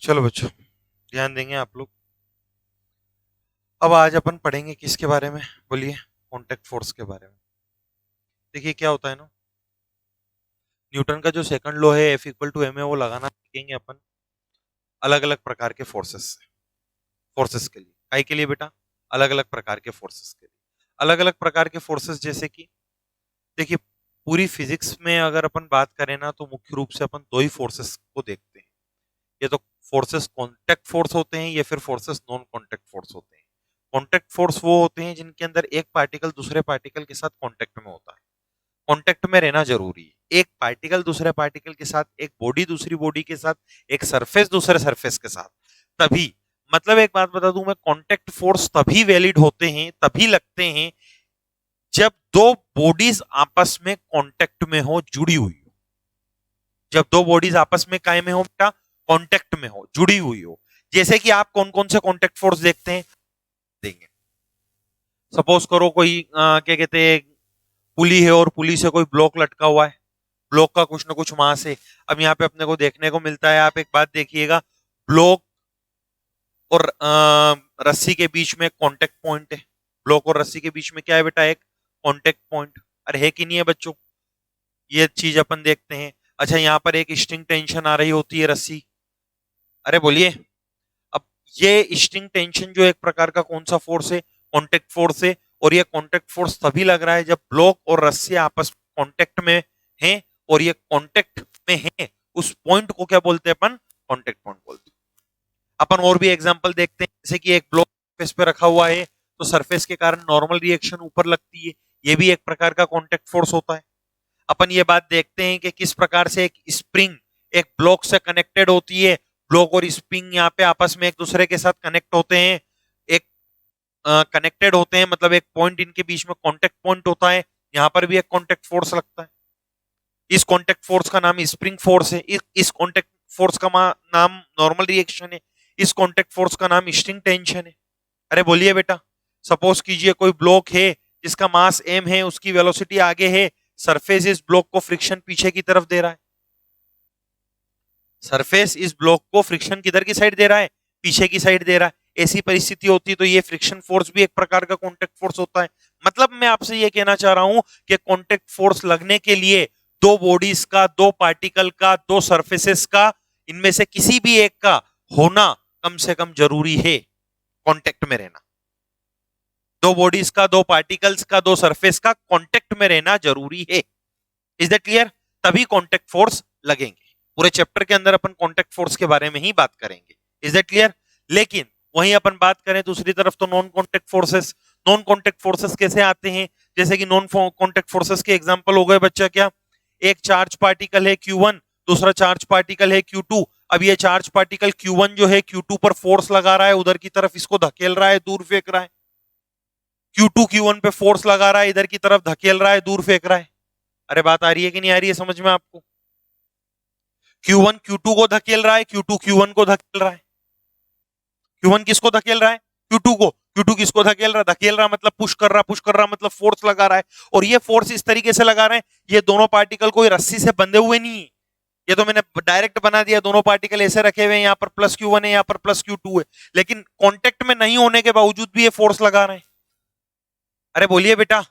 चलो बच्चों, ध्यान देंगे आप लोग। अब आज अपन पढ़ेंगे किसके बारे में? बोलिए, कॉन्टैक्ट फोर्स के बारे में। देखिए क्या होता है ना, न्यूटन का जो सेकंड लॉ है F इक्वल टू एम है, वो लगाना सीखेंगे अपन अलग अलग प्रकार के फोर्सेस से। फोर्सेस के लिए, काई के लिए बेटा? अलग अलग प्रकार के फोर्सेस के लिए। अलग अलग प्रकार के फोर्सेस जैसे कि, देखिए, पूरी फिजिक्स में अगर अपन बात करें ना, तो मुख्य रूप से अपन दो ही फोर्सेस को देखते हैं। ये तो फोर्सेस कॉन्टैक्ट फोर्स होते हैं या फिर फोर्सेस नॉन कॉन्टैक्ट फोर्स होते हैं। कॉन्टैक्ट फोर्स वो होते हैं जिनके अंदर एक पार्टिकल दूसरे पार्टिकल के साथ कॉन्टैक्ट में होता है। कॉन्टैक्ट में रहना जरूरी है। एक पार्टिकल दूसरे पार्टिकल के साथ, एक बॉडी दूसरी बॉडी के साथ, एक सरफेस दूसरे सरफेस के साथ, तभी, मतलब एक बात बता दूं मैं, कॉन्टैक्ट फोर्स तभी वैलिड होते हैं, तभी लगते हैं, जब दो बॉडीज आपस में कॉन्टैक्ट में हो, जुड़ी हुई हो। जब दो बॉडीज आपस में कायम में हो बेटा, कॉन्टैक्ट में हो, जुड़ी हुई हो। जैसे कि आप कौन कौन से कॉन्टैक्ट फोर्स देखते हैं, देंगे। सपोज करो कोई क्या कहते हैं, पुली है और पुली से कोई ब्लॉक लटका हुआ है, ब्लॉक का कुछ ना कुछ मास है। अब यहाँ पे अपने को देखने को मिलता है, आप एक बात देखिएगा, ब्लॉक और रस्सी के बीच में कांटेक्ट पॉइंट है। ब्लॉक और रस्सी के बीच में क्या है बेटा? एक कांटेक्ट पॉइंट। अरे है कि नहीं है बच्चों? ये चीज अपन देखते हैं। अच्छा, यहाँ पर एक स्ट्रिंग टेंशन आ रही होती है रस्सी। अरे बोलिए। अब ये स्ट्रिंग टेंशन जो एक प्रकार का कौन सा फोर्स है? कांटेक्ट फोर्स है। और ये कांटेक्ट फोर्स तभी लग रहा है जब ब्लॉक और रस्सी आपस में कांटेक्ट में है, और ये कांटेक्ट में है, उस पॉइंट को क्या बोलते हैं अपन? कांटेक्ट पॉइंट बोलते हैं। अपन और भी एग्जांपल देखते हैं, जैसे कि एक ब्लॉक सरफेस पे रखा हुआ है, तो सरफेस के कारण नॉर्मल रिएक्शन ऊपर लगती है, ये भी एक प्रकार का कांटेक्ट फोर्स होता है। अपन ये बात देखते हैं कि किस प्रकार से एक स्प्रिंग एक ब्लॉक से कनेक्टेड होती है, ब्लॉक और स्प्रिंग यहाँ पे आपस में एक दूसरे के साथ कनेक्ट होते हैं, एक कनेक्टेड होते हैं, मतलब एक पॉइंट इनके बीच में कांटेक्ट पॉइंट होता है। यहाँ पर भी एक कांटेक्ट फोर्स लगता है। इस कांटेक्ट फोर्स का नाम स्प्रिंग फोर्स है। इस कांटेक्ट फोर्स का नाम नॉर्मल रिएक्शन है। इस कांटेक्ट फोर्स का नाम स्ट्रिंग टेंशन है। अरे बोलिए बेटा, सपोज कीजिए कोई ब्लॉक है जिसका मास m है, उसकी वेलोसिटी आगे है, सरफेस इस ब्लॉक को फ्रिक्शन पीछे की तरफ दे रहा है। सरफेस इस ब्लॉक को फ्रिक्शन किधर की साइड दे रहा है? पीछे की साइड दे रहा है। ऐसी परिस्थिति होती है तो ये फ्रिक्शन फोर्स भी एक प्रकार का कांटेक्ट फोर्स होता है। मतलब मैं आपसे ये कहना चाह रहा हूं कि कांटेक्ट फोर्स लगने के लिए दो बॉडीज का, दो पार्टिकल का, दो सरफेसेस का, इनमें से किसी भी एक का होना कम से कम जरूरी है, कांटेक्ट में रहना। दो बॉडीज का, दो पार्टिकल्स का, दो सरफेस का कांटेक्ट में रहना जरूरी है। Is that clear? तभी कांटेक्ट फोर्स लगेंगे। पूरे चैप्टर के अंदर अपन कांटेक्ट फोर्स के बारे में ही बात करेंगे। Is that clear? लेकिन वहीं अपन बात करें दूसरी तरफ, तो non contact forces. Non contact forces कैसे आते हैं? जैसे कि नॉन कांटेक्ट फोर्सेस के एग्जांपल हो गए बच्चा क्या? एक चार्ज पार्टिकल है Q1, दूसरा चार्ज पार्टिकल है Q2। अब ये चार्ज पार्टिकल Q1 जो है Q2 पर फोर्स लगा रहा है, उधर की तरफ इसको धकेल रहा है, दूर फेंक रहा है। Q2 Q1 पे फोर्स लगा रहा है, इधर की तरफ धकेल रहा है, दूर फेंक रहा है। अरे बात आ रही है कि नहीं आ रही है समझ में आपको? Q1 Q2 को धकेल रहा है, Q2 Q1 को धकेल रहा है। Q1 किसको धकेल रहा है? Q2 को। Q2 किसको धकेल रहा है? धकेल रहा मतलब पुश कर रहा, पुश कर रहा मतलब फोर्स लगा रहा है। और ये फोर्स इस तरीके से लगा रहे हैं, ये दोनों पार्टिकल कोई रस्सी से बंधे हुए नहीं है। ये तो मैंने डायरेक्ट बना दिया, दोनों पार्टिकल ऐसे रखे हुए हैं, यहाँ पर प्लस Q1 है, यहाँ पर प्लस Q2 है, लेकिन कॉन्टेक्ट में नहीं होने के बावजूद भी ये फोर्स लगा रहे हैं। अरे बोलिए बेटा,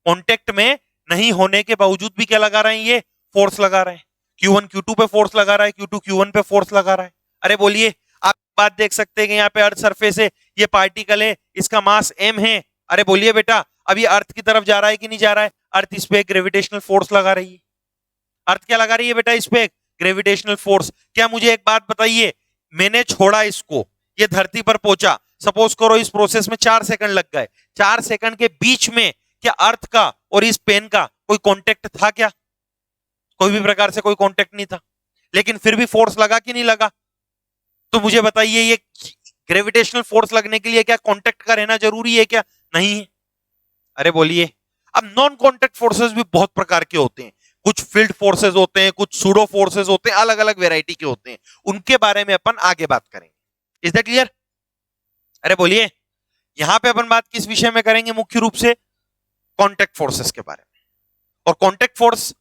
कॉन्टेक्ट में नहीं होने के बावजूद भी क्या लगा रहे हैं? ये फोर्स लगा रहे हैं। Q1 Q2 पे फोर्स लगा रहा है, Q2 Q1 पे फोर्स लगा रहा है। अरे बोलिए, आप बात देख सकते हैं कि यहाँ पे अर्थ सरफेस है, ये पार्टिकल है, इसका मास m है। अरे बोलिए बेटा, अब ये अर्थ की तरफ जा रहा है कि नहीं जा रहा है? अर्थ इस पे ग्रेविटेशनल फोर्स लगा रही है। अर्थ क्या लगा रही है बेटा? इस पे ग्रेविटेशनल फोर्स। क्या मुझे एक बात बताइए, मैंने छोड़ा इसको, ये धरती पर पहुंचा, सपोज करो इस प्रोसेस में 4 सेकंड लग गए, 4 सेकंड के बीच में क्या अर्थ का और इस पेन का कोई कांटेक्ट था क्या? कोई भी प्रकार से कोई कांटेक्ट नहीं था, लेकिन फिर भी फोर्स लगा कि नहीं लगा? तो मुझे बताइए, ये ग्रेविटेशनल फोर्स लगने के लिए क्या कांटेक्ट का रहना जरूरी है क्या? नहीं है। अरे बोलिए। अब नॉन कांटेक्ट फोर्सेस भी बहुत प्रकार के होते हैं। कुछ फील्ड फोर्सेस होते हैं, कुछ सूडो फोर्सेस होते हैं, अलग अलग वेराइटी के होते हैं। उनके बारे में अपन आगे बात करेंगे। Is that clear? अरे बोलिए। यहां पे अपन बात किस विषय में करेंगे? मुख्य रूप से कांटेक्ट फोर्सेस के बारे में। और कांटेक्ट फोर्स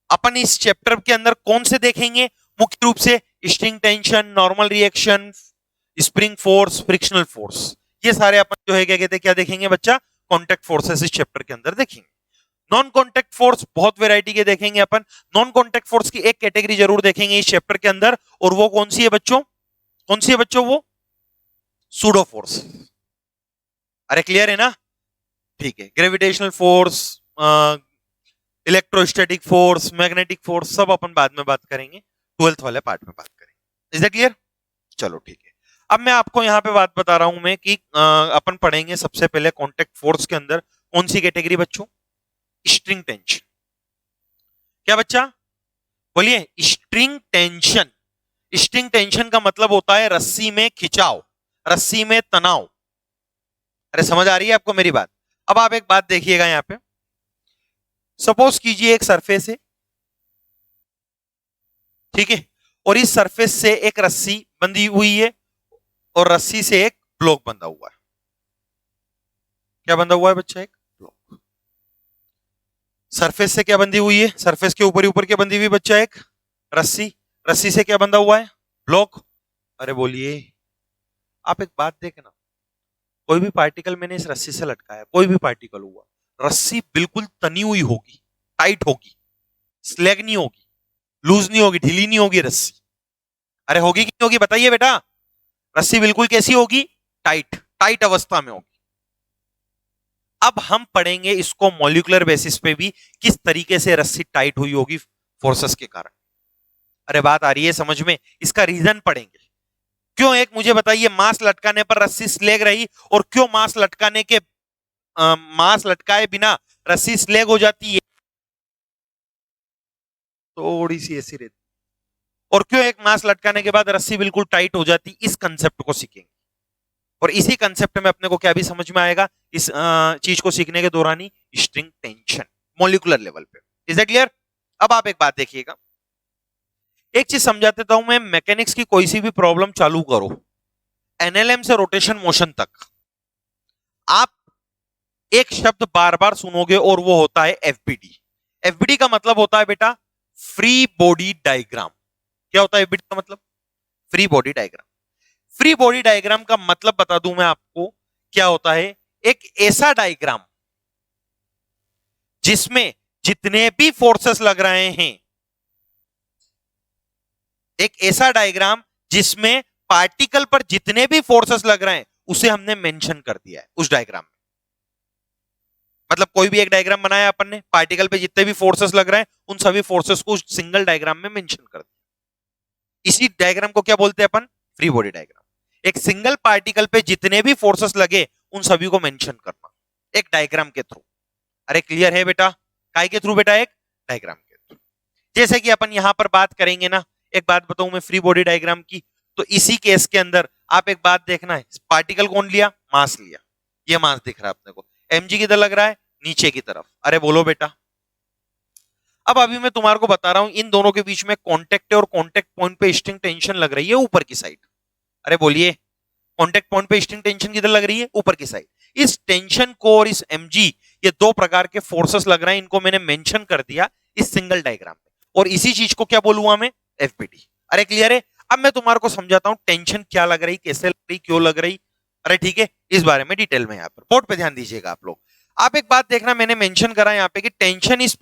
अपन इस चैप्टर के अंदर कौन से देखेंगे? मुख्य रूप से string tension, normal reaction, spring force, frictional force, ये सारे अपन जो है क्या कहते हैं, क्या देखेंगे बच्चा, कॉन्टैक्ट फोर्सेस इस चैप्टर के अंदर देखेंगे। नॉन कॉन्टैक्ट फोर्स बहुत वैरायटी के देखेंगे अपन। नॉन कॉन्टैक्ट फोर्स की एक कैटेगरी जरूर देखेंगे इस चैप्टर के अंदर, और वो कौन सी है बच्चों, कौन सी है बच्चों, वो सूडो फोर्स। अरे क्लियर है ना, ठीक है। Gravitational force, electrostatic force, magnetic force, सब अपन बाद में बात करेंगे, 12th वाले पार्ट में बात करेंगे। Is that clear? चलो ठीक है। अब मैं आपको यहां पे बात बता रहा हूं मैं कि अपन पढ़ेंगे सबसे पहले कॉन्टैक्ट फोर्स के अंदर कौन सी कैटेगरी बच्चों, स्ट्रिंग टेंशन। क्या बच्चा, बोलिए, स्ट्रिंग टेंशन। स्ट्रिंग टेंशन का मतलब होता है रस्सी में खिंचाव, रस्सी में तनाव। अरे समझ आ रही है आपको मेरी बात? अब आप एक बात देखिएगा यहां पे, सपोज कीजिए एक सरफेस है, ठीक है, और इस सरफेस से एक रस्सी बंधी हुई है, और रस्सी से एक ब्लॉक बंधा हुआ है। क्या बंधा हुआ है बच्चा, एक ब्लॉक। सरफेस से क्या बंधी हुई है, सरफेस के ऊपर ऊपर क्या बंधी हुई बच्चा, एक रस्सी। रस्सी से क्या बंधा हुआ है, ब्लॉक। अरे बोलिए, आप एक बात देखना, कोई भी पार्टिकल मैंने इस रस्सी से लटकाया, कोई भी पार्टिकल हुआ, रस्सी बिल्कुल तनी हुई होगी, टाइट होगी, स्लैग नहीं होगी, लूज नहीं होगी, ढीली नहीं होगी रस्सी। अरे होगी कि नहीं होगी बताइए बेटा, रस्सी बिल्कुल कैसी होगी, टाइट, टाइट अवस्था में होगी। अब हम पढ़ेंगे इसको मॉलिक्यूलर बेसिस पे भी, किस तरीके से रस्सी टाइट हुई होगी फोर्सेस के कारण। अरे बात आ रही है समझ में? इसका रीजन पढ़ेंगे। क्यों, एक मुझे बताइए, मांस लटकाने पर रस्सी स्लेग रही, और क्यों मांस लटकाने के मांस लटकाए बिना रस्सी स्लेग हो जाती है, थोड़ी सी ऐसी रहती, और क्यों एक मांस लटकाने के बाद रस्सी बिल्कुल टाइट हो जाती, इस कंसेप्ट को सीखेंगे। और इसी कंसेप्ट में अपने को क्या भी समझ में आएगा इस चीज को सीखने के दौरान ही, स्ट्रिंग टेंशन मॉलिक्यूलर लेवल पे। Is that clear? अब आप एक बात देखिएगा, एक चीज समझा देता हूं मैं, मैकेनिक्स की कोई सी भी प्रॉब्लम चालू करो, एनएलएम से रोटेशन मोशन तक, आप एक शब्द बार बार सुनोगे, और वो होता है एफबीडी। एफबीडी का मतलब होता है बेटा फ्री बॉडी डायग्राम। क्या होता है एफबीडी का मतलब? Free body diagram. Free body diagram का मतलब बता दूं मैं आपको, क्या होता है, एक ऐसा डायग्राम जिसमें जितने भी फोर्सेस लग रहे हैं, एक ऐसा डायग्राम जिसमें पार्टिकल पर जितने भी फोर्सेस लग रहे हैं उसे हमने मेंशन कर दिया है उस डायग्राम में। मतलब कोई भी एक डायग्राम बनाया अपन ने, पार्टिकल पे जितने भी फोर्सेस लग रहे हैं उन सभी फोर्सेस को सिंगल डायग्राम में मेंशन कर दिया। इसी डायग्राम को क्या बोलते हैं अपन? Free body diagram. एक सिंगल पार्टिकल पे जितने भी फोर्सेस लगे उन सभी को मेंशन करना एक डायग्राम के थ्रू। अरे क्लियर है बेटा? काय के थ्रू बेटा? एक डायग्राम के थ्रू। जैसे कि अपन यहां पर बात करेंगे ना, एक बात बताऊं मैं फ्री बॉडी डायग्राम की, तो इसी केस के अंदर आप एक बात देखना है, पार्टिकल कौन लिया, मास लिया, ये मास दिख रहा है अपने को, एमजी किधर लग रहा है, नीचे की तरफ। अरे बोलो बेटा, अब अभी मैं तुम्हारे को बता रहा हूं, इन दोनों के बीच में कॉन्टेक्ट है, और कॉन्टेक्ट पॉइंट पे स्ट्रिंग टेंशन लग रही है ऊपर की साइड। अरे बोलिए, कॉन्टेक्ट पॉइंट पे स्ट्रिंग टेंशन किधर लग रही है, ऊपर की साइड। इस टेंशन को और इस एमजी, ये दो प्रकार के फोर्सेस लग रहे हैं, इनको मैंने मेंशन कर दिया इस सिंगल डायग्राम में, और इसी चीज को क्या बोलूंगा मैं, एफबीडी। अरे क्लियर है? अब मैं तुम्हारे को समझाता हूं टेंशन क्या लग रही, कैसे लग रही, क्यों लग रही। अरे ठीक है, इस बारे में डिटेल में यहाँ पर बोर्ड पे ध्यान दीजिएगा आप लोग। आप एक बात देखना, मैंने मेंशन करा यहाँ पे कि टेंशन इस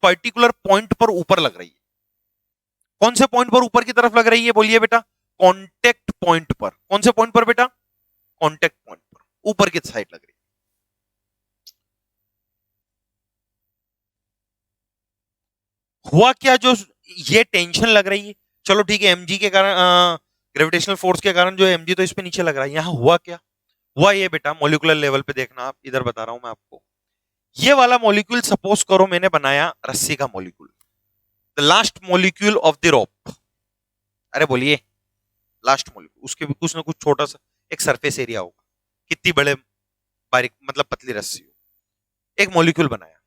पर्टिकुलर पॉइंट पर ऊपर लग रही है। कौन से पॉइंट पर ऊपर की तरफ लग रही है, बोलिए बेटा? कॉन्टेक्ट पॉइंट पर। कौन से पॉइंट पर बेटा? कॉन्टेक्ट पॉइंट पर ऊपर की साइड लग रही है। हुआ क्या, जो ये टेंशन लग रही है, चलो ठीक है, एमजी के कारण, ग्रेविटेशनल फोर्स के कारण जो एमजी तो इस पे नीचे लग रहा है, यहां हुआ क्या? हुआ ये बेटा, मॉलिक्यूलर लेवल पे देखना, आप इधर बता रहा हूं मैं आपको, ये वाला मॉलिक्यूल सपोज करो मैंने बनाया रस्सी का molecule, the last molecule of the rope. अरे बोलिए, लास्ट मॉलिक्यूल, उसके भी कुछ ना कुछ छोटा सा एक सरफेस एरिया होगा, कितनी बड़े बारीक मतलब पतली रस्सी हो, एक मॉलिक्यूल बनाया,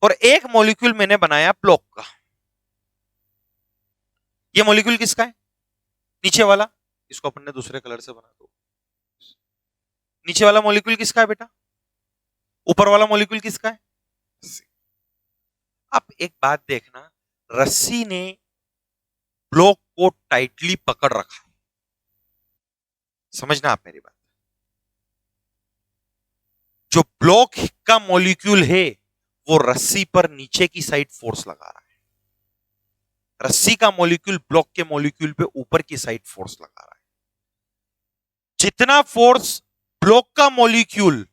और एक मॉलिक्यूल मैंने बनाया ब्लॉक का। ये मॉलिक्यूल किसका है, नीचे वाला, इसको अपन ने दूसरे कलर से बना दो। नीचे वाला मॉलिक्यूल किसका है बेटा, ऊपर वाला मॉलिक्यूल किसका है? अब एक बात देखना, रस्सी ने ब्लॉक को टाइटली पकड़ रखा है। समझना आप मेरी बात। जो ब्लॉक का मॉलिक्यूल है वो रस्सी पर नीचे की साइड फोर्स लगा रहा है, रस्सी का मॉलिक्यूल ब्लॉक के मॉलिक्यूल पे ऊपर की साइड फोर्स लगा रहा है। जितना फोर्स ब्लॉक का मॉलिक्यूल,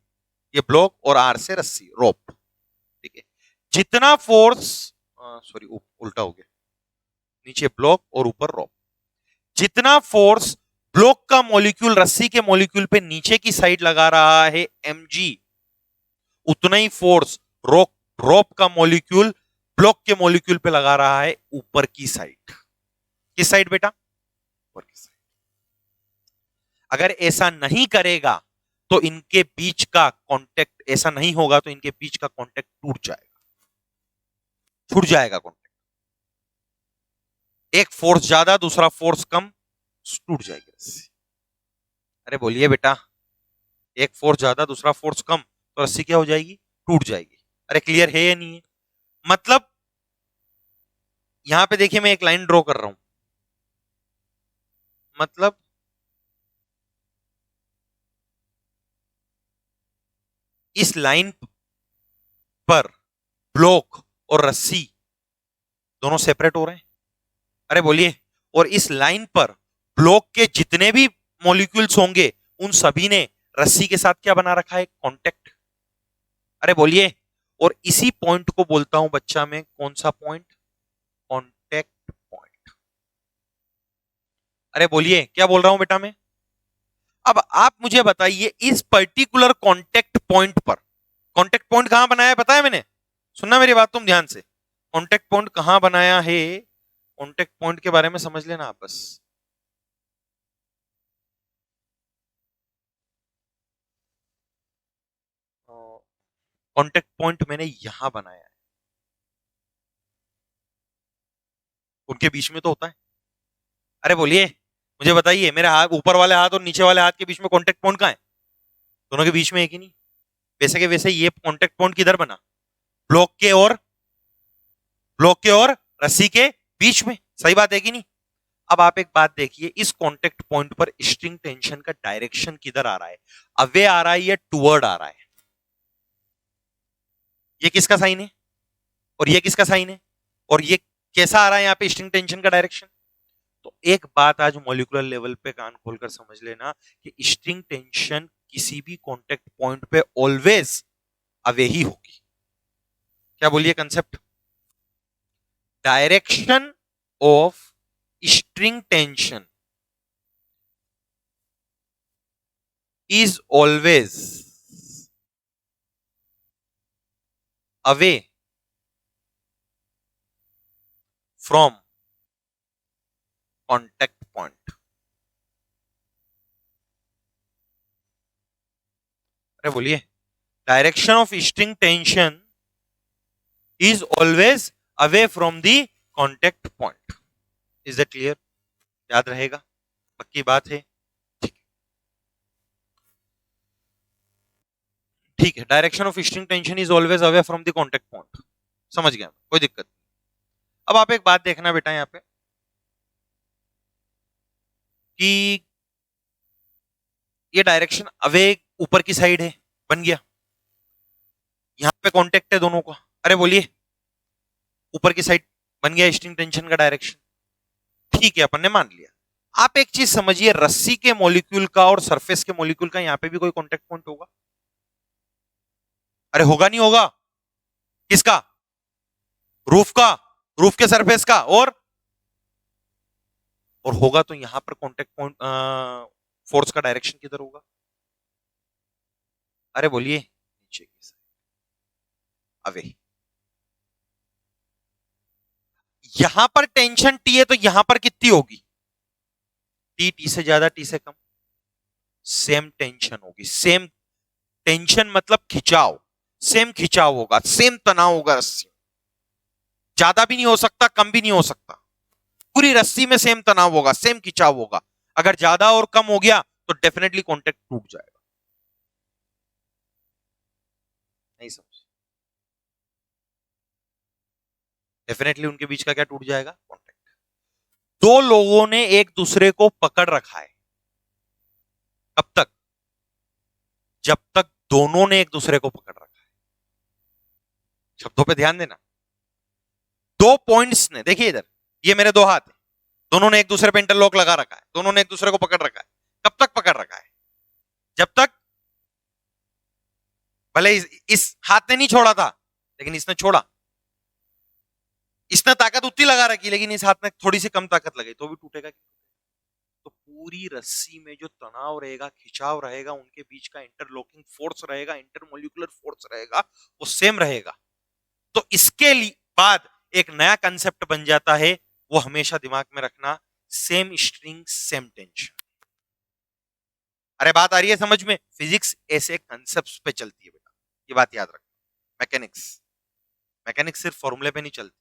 ये ब्लॉक और आर से रस्सी रोप, ठीक है, जितना फोर्स, सॉरी उल्टा हो गया, नीचे ब्लॉक और ऊपर रोप, जितना फोर्स ब्लॉक का मॉलिक्यूल रस्सी के मॉलिक्यूल पे नीचे की साइड लगा रहा है mg, उतना ही फोर्स रोप का मॉलिक्यूल ब्लॉक के मॉलिक्यूल पे लगा रहा है ऊपर की साइड। किस साइड बेटा? ऊपर की साइड। अगर ऐसा नहीं करेगा तो इनके बीच का कांटेक्ट, ऐसा नहीं होगा तो इनके बीच का कांटेक्ट टूट जाएगा, छूट जाएगा कांटेक्ट। एक फोर्स ज्यादा दूसरा फोर्स कम, टूट जाएगी रस्सी। अरे बोलिए बेटा, एक फोर्स ज्यादा दूसरा फोर्स कम तो रस्सी क्या हो जाएगी? टूट जाएगी। अरे क्लियर है या नहीं है? मतलब यहां पे देखिए मैं एक लाइन ड्रॉ कर रहा हूं, मतलब इस लाइन पर ब्लॉक और रस्सी दोनों सेपरेट हो रहे हैं। अरे बोलिए, और इस लाइन पर ब्लॉक के जितने भी मॉलिक्यूल्स होंगे उन सभी ने रस्सी के साथ क्या बना रखा है? कांटेक्ट। अरे बोलिए, और इसी पॉइंट को बोलता हूं बच्चा में कौन सा पॉइंट? Contact point. अरे बोलिए, क्या बोल रहा हूं बेटा मैं? अब आप मुझे बताइए इस पर्टिकुलर कांटेक्ट पॉइंट पर, कांटेक्ट पॉइंट कहां बनाया है बताया मैंने? सुनना मेरी बात तुम ध्यान से, कांटेक्ट पॉइंट कहां बनाया है, कांटेक्ट पॉइंट के बारे में समझ लेना आप बस। कांटेक्ट पॉइंट मैंने यहां बनाया है, उनके बीच में तो होता है। अरे बोलिए, मुझे बताइए, मेरे हाथ, ऊपर वाले हाथ और नीचे वाले हाथ के बीच में कांटेक्ट पॉइंट कहां है? दोनों के बीच में है कि नहीं? वैसे के वैसे ये कांटेक्ट पॉइंट किधर बना? ब्लॉक के और, ब्लॉक के और रस्सी के बीच में। सही बात है कि नहीं? अब आप एक बात देखिए, इस कांटेक्ट पॉइंट पर स्ट्रिंग टेंशन का डायरेक्शन किधर आ रहा है? अवे आ रहा है या टुवर्ड आ रहा है? ये किसका साइन है और ये किसका साइन है? और ये कैसा आ रहा है यहाँ पे स्ट्रिंग टेंशन का डायरेक्शन? तो एक बात आज मॉलिक्यूलर लेवल पे कान खोलकर समझ लेना कि स्ट्रिंग टेंशन किसी भी कांटेक्ट पॉइंट पे ऑलवेज अवे ही होगी। क्या बोलिए concept? Direction of string tension is always away from contact point. अरे बोलिए, direction of string tension is always away from the contact point. Is that clear? याद रहेगा? पक्की बात है? ठीक है, ठीक है, direction of string tension is always away from the contact point. समझ गया, कोई दिक्कत नहीं। अब आप एक बात देखना बेटा यहां पे कि ये डायरेक्शन अवे ऊपर की साइड है, बन गया, यहां पे कांटेक्ट है दोनों का। अरे बोलिए, ऊपर की साइड बन गया स्ट्रिंग टेंशन का डायरेक्शन। ठीक है, अपन ने मान लिया। आप एक चीज समझिए, रस्सी के मॉलिक्यूल का और सरफेस के मॉलिक्यूल का यहां पे भी कोई कांटेक्ट पॉइंट होगा? अरे होगा नहीं होगा? किसका? रूफ का, रूफ के सरफेस का, और होगा तो यहां पर कांटेक्ट पॉइंट, फोर्स का डायरेक्शन किधर होगा? अरे बोलिए, नीचे की साइड, अवे। यहां पर टेंशन टी है तो यहां पर कितनी होगी? टी, टी से ज्यादा, टी से कम, सेम टेंशन होगी। सेम टेंशन मतलब खिंचाव, सेम खिंचाव होगा, सेम तनाव होगा रस्सी। ज्यादा भी नहीं हो सकता, कम भी नहीं हो सकता, पूरी रस्सी में सेम तनाव होगा, सेम खिंचाव होगा। अगर ज्यादा और कम हो गया तो डेफिनेटली कॉन्टेक्ट टूट जाएगा। नहीं समझ? डेफिनेटली उनके बीच का क्या टूट जाएगा? कॉन्टेक्ट। दो लोगों ने एक दूसरे को पकड़ रखा है। कब तक? जब तक दोनों ने एक दूसरे को पकड़ रखा है। शब्दों पे ध्यान देना। दो पॉइंट्स ने, देखिए इधर, ये मेरे दो हाथ है, दोनों ने एक दूसरे पे इंटरलॉक लगा रखा है, दोनों ने एक दूसरे को पकड़ रखा है। कब तक पकड़ रखा है? जब तक, भले इस हाथ ने नहीं छोड़ा था, लेकिन इसने छोड़ा। इसने ताकत उतनी लगा रखी, लेकिन इस हाथ में थोड़ी सी कम ताकत लगी, तो भी टूटेगा। तो पूरी रस्सी में जो तनाव रहेगा, खिंचाव रहेगा, उनके बीच का इंटरलॉकिंग फोर्स रहेगा, इंटरमोलिकुलर फोर्स रहेगा, वो सेम रहेगा। तो इसके बाद एक नया कंसेप्ट बन जाता है, वो हमेशा दिमाग में रखना, सेम स्ट्रिंग सेम टेंशन। अरे बात आ रही है समझ में? फिजिक्स ऐसे कंसेप्ट पे चलती है बेटा, ये बात याद रखना। मैकेनिक्स, मैकेनिक्स सिर्फ फॉर्मूले पे नहीं चलती।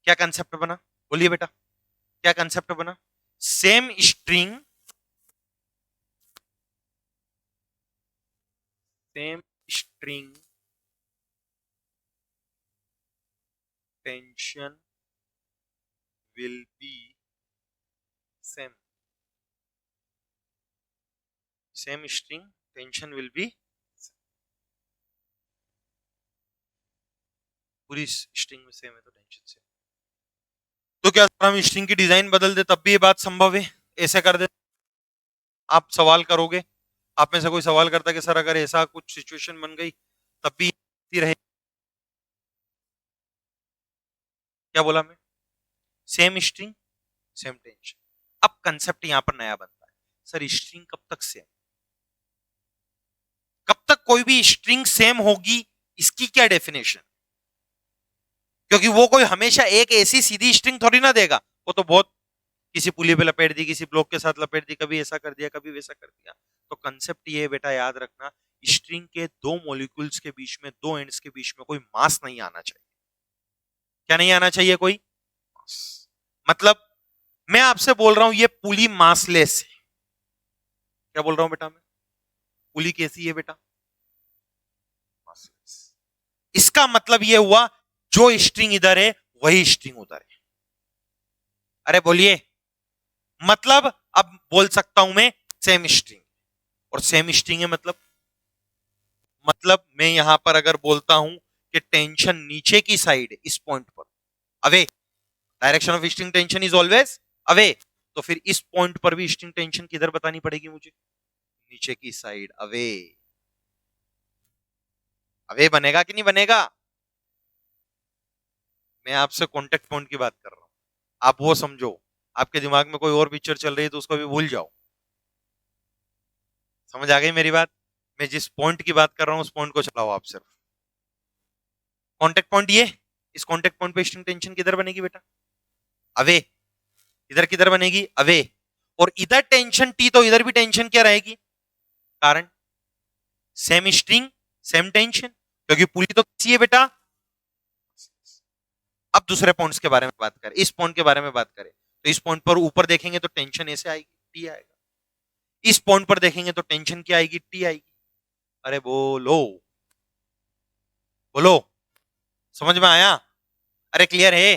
क्या कंसेप्ट बना? बोलिए बेटा, क्या कंसेप्ट बना? Same string same string tension will be same. Same string tension will be, पूरी स्ट्रिंग में सेम है तो टेंशन सेम। तो क्या हम स्ट्रिंग की डिजाइन बदल दे तब भी ये बात संभव है? ऐसे कर दे, आप सवाल करोगे, आप में से कोई सवाल करता है कि सर अगर ऐसा कुछ सिचुएशन बन गई तब भी रहे? क्या बोला मैं? Same string same tension. अब कंसेप्ट यहां पर नया बनता है, सर स्ट्रिंग कब तक सेम, कब तक कोई भी स्ट्रिंग सेम होगी, इसकी क्या डेफिनेशन? क्योंकि वो कोई हमेशा एक ऐसी सीधी स्ट्रिंग थोड़ी ना देगा, वो तो बहुत, किसी पुली पे लपेट दी, किसी ब्लॉक के साथ लपेट दी, कभी ऐसा कर दिया, कभी वैसा कर दिया। तो कंसेप्ट ये बेटा याद रखना, स्ट्रिंग के दो मॉलिक्यूल्स के बीच में, दो एंड्स के बीच में कोई मास नहीं आना चाहिए। क्या नहीं आना चाहिए? कोई मास। मतलब मैं आपसे बोल रहा हूं ये पुली मासलेस है। क्या बोल रहा हूं बेटा मैं? पुली कैसी है बेटा? मासलेस। इसका मतलब ये हुआ, जो स्ट्रिंग इधर है वही स्ट्रिंग उधर है। अरे बोलिए, मतलब अब बोल सकता हूं मैं सेम स्ट्रिंग, और सेम स्ट्रिंग है मतलब मैं यहां पर अगर बोलता हूं कि टेंशन नीचे की साइड है, इस पॉइंट पर away, direction of string tension is always away, तो फिर इस पॉइंट पर भी स्ट्रिंग टेंशन किधर बतानी पड़ेगी मुझे? नीचे की साइड, अवे। अवे बनेगा कि नहीं बनेगा? मैं आपसे कॉन्टेक्ट पॉइंट की बात कर रहा हूं, आप वो समझो। आपके दिमाग में कोई और पिक्चर चल रही है तो उसको भी भूल जाओ। समझ आ गई मेरी बात? मैं जिस पॉइंट की बात कर रहा हूं उस पॉइंट को चलाओ आप सिर्फ। कॉन्टेक्ट पॉइंट ये, इस कॉन्टेक्ट पॉइंट पे स्ट्रिंग टेंशन किधर बनेगी बेटा? अवे। इधर किधर बनेगी? अवे। और इधर टेंशन टी, तो इधर भी टेंशन क्या रहेगी? कारण सेम स्ट्रिंग सेम टेंशन, क्योंकि पूरी तो किसी है बेटा। अब दूसरे पॉइंट्स के बारे में बात करें, इस पॉइंट के बारे में बात करें, तो इस पॉइंट पर ऊपर देखेंगे तो टेंशन ऐसे आएगी, टी आएगा। इस पॉइंट पर देखेंगे तो टेंशन क्या आएगी? टी आएगी। अरे बोलो, बोलो, समझ में आया? अरे क्लियर है?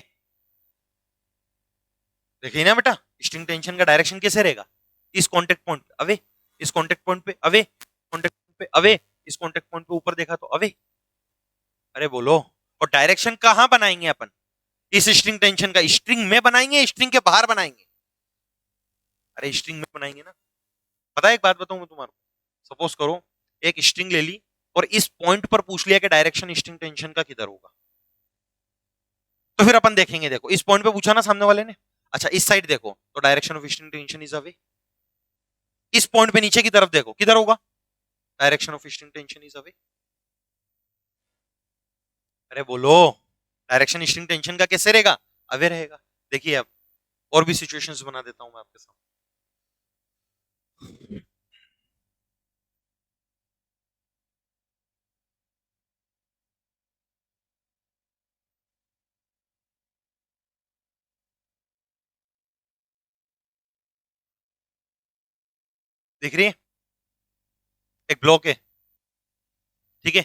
देखिए ना बेटा, स्ट्रिंग टेंशन का डायरेक्शन कैसे रहेगा? इस कॉन्टेक्ट पॉइंट पे अवे, इस कॉन्टेक्ट पॉइंट पे अवे, कॉन्टेक्ट पॉइंट पे अवे, इस कॉन्टेक्ट पॉइंट पे ऊपर देखा तो अवे। अरे बोलो। और डायरेक्शन कहां बनाएंगे अपन? इस स्ट्रिंग टेंशन का स्ट्रिंग में बनाएंगे, स्ट्रिंग के बाहर बनाएंगे? अरे स्ट्रिंग में बनाएंगे ना। पता है, एक बात बताऊं मैं तुम्हारे को, सपोज करो एक स्ट्रिंग ले ली और इस पॉइंट पर पूछ लिया कि डायरेक्शन स्ट्रिंग टेंशन का किधर होगा, तो फिर अपन देखेंगे, देखो इस पॉइंट पे पूछा ना सामने वाले ने, अच्छा इस साइड देखो तो direction of string tension is away. इस पॉइंट पे नीचे की तरफ देखो, किधर होगा? Direction of string tension is away. अरे बोलो, डायरेक्शन स्ट्रिंग टेंशन का कैसे रहेगा? अवे रहेगा। देखिए अब और भी सिचुएशंस बना देता हूं मैं आपके सामने। देख रही है, एक ब्लॉक है, ठीक है,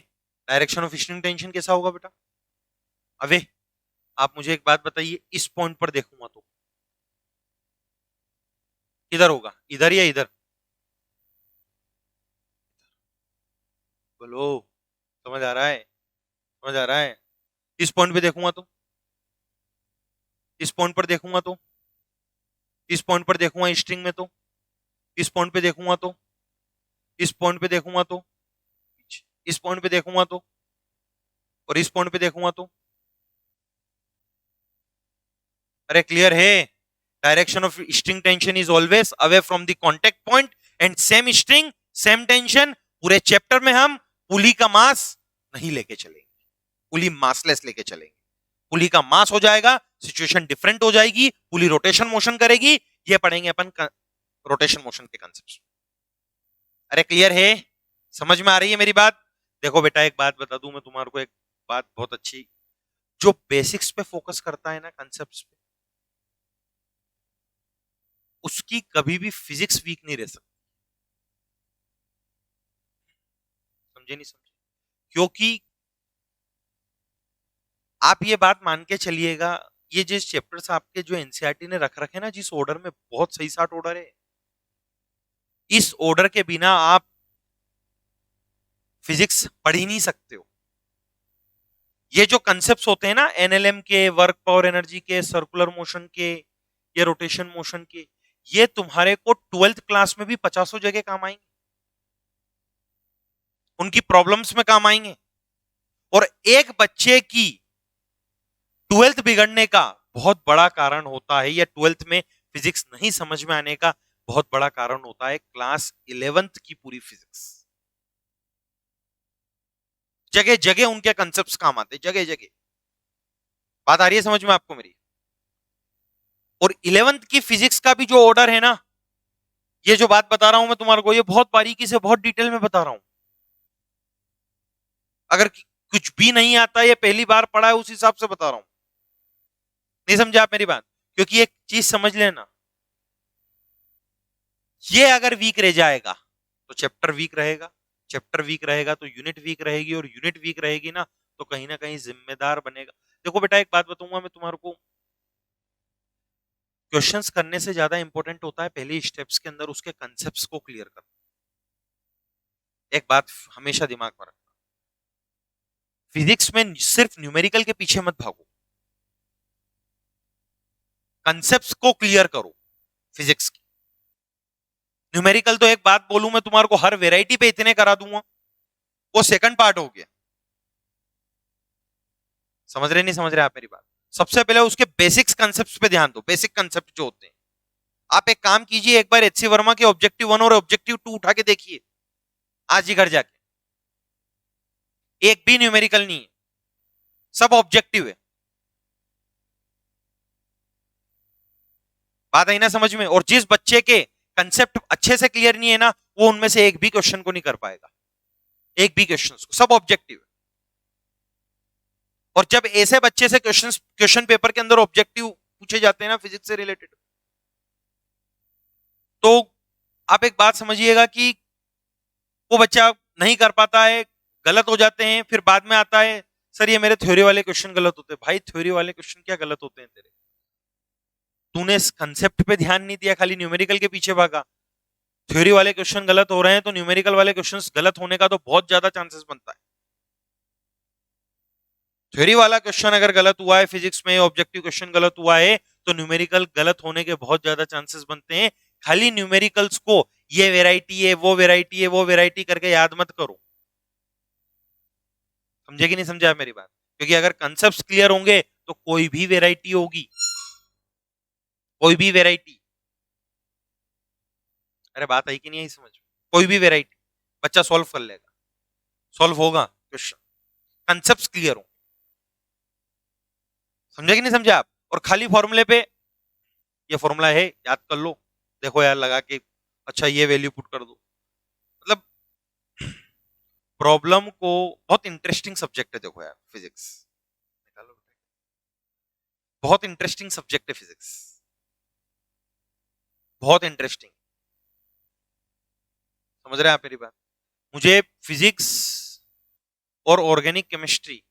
डायरेक्शन ऑफ स्ट्रिंग टेंशन कैसा होगा बेटा? अवे। आप मुझे एक बात बताइए, इस पॉइंट पर देखूंगा तो इधर होगा, इधर या इधर, बोलो। समझ आ रहा है? समझ आ रहा है? इस पॉइंट पे देखूंगा तो, इस पॉइंट पर देखूंगा तो, इस पॉइंट पर देखूंगा स्ट्रिंग में तो, इस पॉइंट पे देखूंगा तो, इस पॉइंट पे देखूंगा तो, इस पॉइंट पे देखूंगा तो, और इस पॉइंट पे देखूंगा तो। अरे क्लियर है? Direction of string tension is always away from the contact point and same string same tension. पूरे चैप्टर में हम पुली का मास नहीं लेके चलेंगे, पुली मासलेस लेके चलेंगे। पुली का मास हो जाएगा, सिचुएशन डिफरेंट हो जाएगी, पुली रोटेशन मोशन करेगी, ये पढ़ेंगे अपन रोटेशन मोशन के कंसेप्ट। अरे क्लियर है? समझ में आ रही है मेरी बात? देखो बेटा, एक बात बता दूं मैं तुम्हारे को, एक बात बहुत अच्छी, जो बेसिक्स पे फोकस करता है ना, कंसेप्ट्स पे, उसकी कभी भी फिजिक्स वीक नहीं रह सकती। समझे नहीं समझे? क्योंकि आप ये बात मान के चलिएगा, ये जिस चैप्टर्स आपके जो एनसीईआरटी ने रख रखे ना, जिस ऑर्डर में, बहुत सही साठ ऑर्डर है। इस ऑर्डर के बिना आप फिजिक्स पढ़ ही नहीं सकते हो। ये जो कंसेप्ट्स होते हैं ना, एनएलएम के, वर्क पावर एनर्जी के, सर्कुलर मोशन के, या रोटेशन मोशन के, ये तुम्हारे को 12th क्लास में भी 50 जगह काम आएंगे, उनकी प्रॉब्लम्स में काम आएंगे। और एक बच्चे की 12th बिगड़ने का बहुत बड़ा कारण होता है, या 12th में फिजिक्स नहीं समझ में आने का बहुत बड़ा कारण होता है, क्लास 11th की पूरी फिजिक्स। जगह जगह उनके कंसेप्ट्स काम आते, जगह जगह। बात आ रही है समझ में आपको मेरी? और 11th की फिजिक्स का भी जो ऑर्डर है ना, ये जो बात बता रहा हूं मैं तुम्हारे को, ये बहुत बारीकी से, बहुत डिटेल में बता रहा हूं। अगर कुछ भी नहीं आता, ये पहली बार पढ़ा है, उस हिसाब से बता रहा हूं। नहीं समझे आप मेरी बात? क्योंकि एक चीज समझ लेना, ये अगर वीक रह जाएगा तो चैप्टर वीक रहेगा, चैप्टर वीक रहेगा तो यूनिट वीक रहेगी, और यूनिट वीक रहेगी ना तो कहीं जिम्मेदार बनेगा। देखो बेटा, एक बात बताऊंगा मैं तुम्हारे को, क्वेश्चंस करने से ज्यादा इंपॉर्टेंट होता है पहले स्टेप्स के अंदर उसके कंसेप्ट्स को क्लियर करना। एक बात हमेशा दिमाग में रखना, फिजिक्स में सिर्फ न्यूमेरिकल के पीछे मत भागो, कंसेप्ट्स को क्लियर करो फिजिक्स की। न्यूमेरिकल तो एक बात बोलूं मैं तुम्हारे को, हर वेराइटी पे इतने करा दूंगा, वो सेकंड पार्ट हो गया। समझ रहे नहीं समझ रहे आप मेरी बात? सबसे पहले उसके बेसिक्स कंसेप्ट्स पे ध्यान दो, बेसिक कंसेप्ट जो होते हैं। आप एक काम कीजिए, एक बार एचसी वर्मा के ऑब्जेक्टिव 1 और ऑब्जेक्टिव 2 उठा के देखिए आज ही घर जाके, एक भी न्यूमेरिकल नहीं है, सब ऑब्जेक्टिव है। बात आई ना समझ में? और जिस बच्चे के कंसेप्ट अच्छे से क्लियर नहीं है ना, वो उनमें से एक भी क्वेश्चन को नहीं कर पाएगा, एक भी क्वेश्चन को, सब ऑब्जेक्टिव है। और जब ऐसे बच्चे से क्वेश्चन पेपर के अंदर ऑब्जेक्टिव पूछे जाते हैं ना फिजिक्स से रिलेटेड, तो आप एक बात समझिएगा कि वो बच्चा नहीं कर पाता है, गलत हो जाते हैं, फिर बाद में आता है सर ये मेरे थ्योरी वाले क्वेश्चन गलत होते हैं। भाई थ्योरी वाले क्वेश्चन क्या गलत होते हैं तेरे? तूने इस कंसेप्ट पे ध्यान नहीं दिया, खाली न्यूमेरिकल के पीछे भागा। थ्योरी वाले क्वेश्चन गलत हो रहे हैं तो न्यूमेरिकल वाले क्वेश्चंस गलत होने का तो बहुत ज्यादा चांसेस बनता है। थ्योरी वाला क्वेश्चन अगर गलत हुआ है फिजिक्स में, ऑब्जेक्टिव क्वेश्चन गलत हुआ है, तो न्यूमेरिकल गलत होने के बहुत ज्यादा चांसेस बनते हैं। खाली न्यूमेरिकल्स को ये वेराइटी है, वो वेराइटी है, वो वेराइटी करके याद मत करो। समझे कि नहीं समझे आप मेरी बात? क्योंकि अगर कंसेप्ट क्लियर होंगे तो कोई भी वेराइटी होगी, कोई भी वेराइटी। अरे बात आई कि नहीं आई समझ में? कोई भी वेराइटी बच्चा सॉल्व कर लेगा, सॉल्व होगा क्वेश्चन, कंसेप्ट क्लियर हो। समझे कि नहीं समझे आप? और खाली फॉर्मूले पे, ये फॉर्मूला है याद कर लो, देखो यार लगा के, अच्छा ये वैल्यू पुट कर दो, मतलब प्रॉब्लम को, बहुत इंटरेस्टिंग सब्जेक्ट है देखो यार फिजिक्स, बहुत इंटरेस्टिंग सब्जेक्ट है फिजिक्स, बहुत इंटरेस्टिंग। समझ रहे हैं आप मेरी बात? मुझे फिजिक्स और ऑर्गेनिक केमिस्ट्री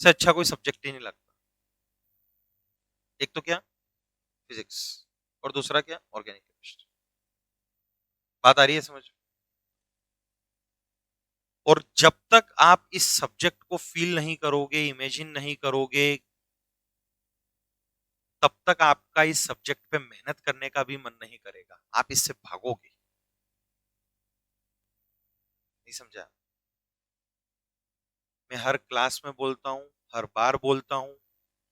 से अच्छा कोई सब्जेक्ट ही नहीं लगता। एक तो क्या, फिजिक्स, और दूसरा क्या, ऑर्गेनिक केमिस्ट्री। बात आ रही है समझ? और जब तक आप इस सब्जेक्ट को फील नहीं करोगे, इमेजिन नहीं करोगे, तब तक आपका इस सब्जेक्ट पे मेहनत करने का भी मन नहीं करेगा, आप इससे भागोगे। नहीं समझा? मैं हर क्लास में बोलता हूं, हर बार बोलता हूं,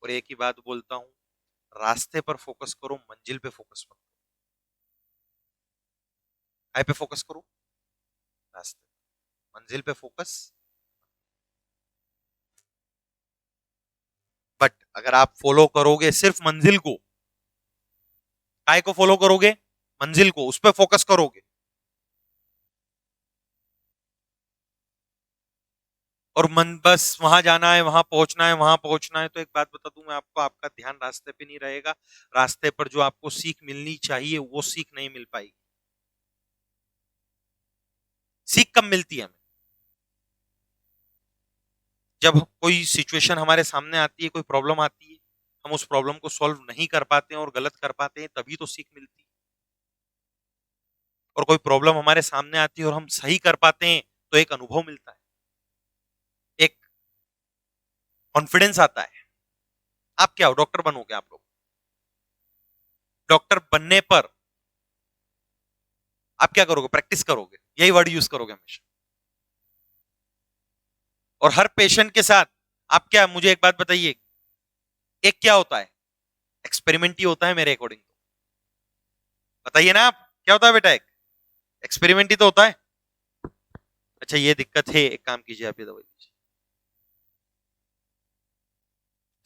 और एक ही बात बोलता हूं, रास्ते पर फोकस करो, मंजिल पे फोकस मत करो। काय पे फोकस करो? रास्ते। मंजिल पे फोकस। बट अगर आप फॉलो करोगे सिर्फ मंजिल को, काय को फॉलो करोगे? मंजिल को, उस पर फोकस करोगे, और मन बस वहां जाना है, वहां पहुंचना है, वहां पहुंचना है, तो एक बात बता दूं मैं आपको, आपका ध्यान रास्ते पे नहीं रहेगा। रास्ते पर जो आपको सीख मिलनी चाहिए वो सीख नहीं मिल पाएगी। सीख कब मिलती है हमें? जब कोई सिचुएशन हमारे सामने आती है, कोई प्रॉब्लम आती है, हम उस प्रॉब्लम को सॉल्व नहीं कर पाते हैं और गलत कर पाते हैं, तभी तो सीख मिलती है। और कोई प्रॉब्लम हमारे सामने आती है और हम सही कर पाते हैं, तो एक अनुभव मिलता है, एक कॉन्फिडेंस आता है। आप क्या हो? डॉक्टर बनोगे आप लोग। डॉक्टर बनने पर आप क्या करोगे? प्रैक्टिस करोगे, यही वर्ड यूज करोगे हमेशा। और हर पेशेंट के साथ आप क्या, मुझे एक बात बताइए, एक क्या होता है? एक्सपेरिमेंट ही होता है मेरे अकॉर्डिंग तो। बताइए ना आप, क्या होता है बेटा? एक एक्सपेरिमेंट ही तो होता है। अच्छा ये दिक्कत है, एक काम कीजिए, आप ये दवाई लीजिए।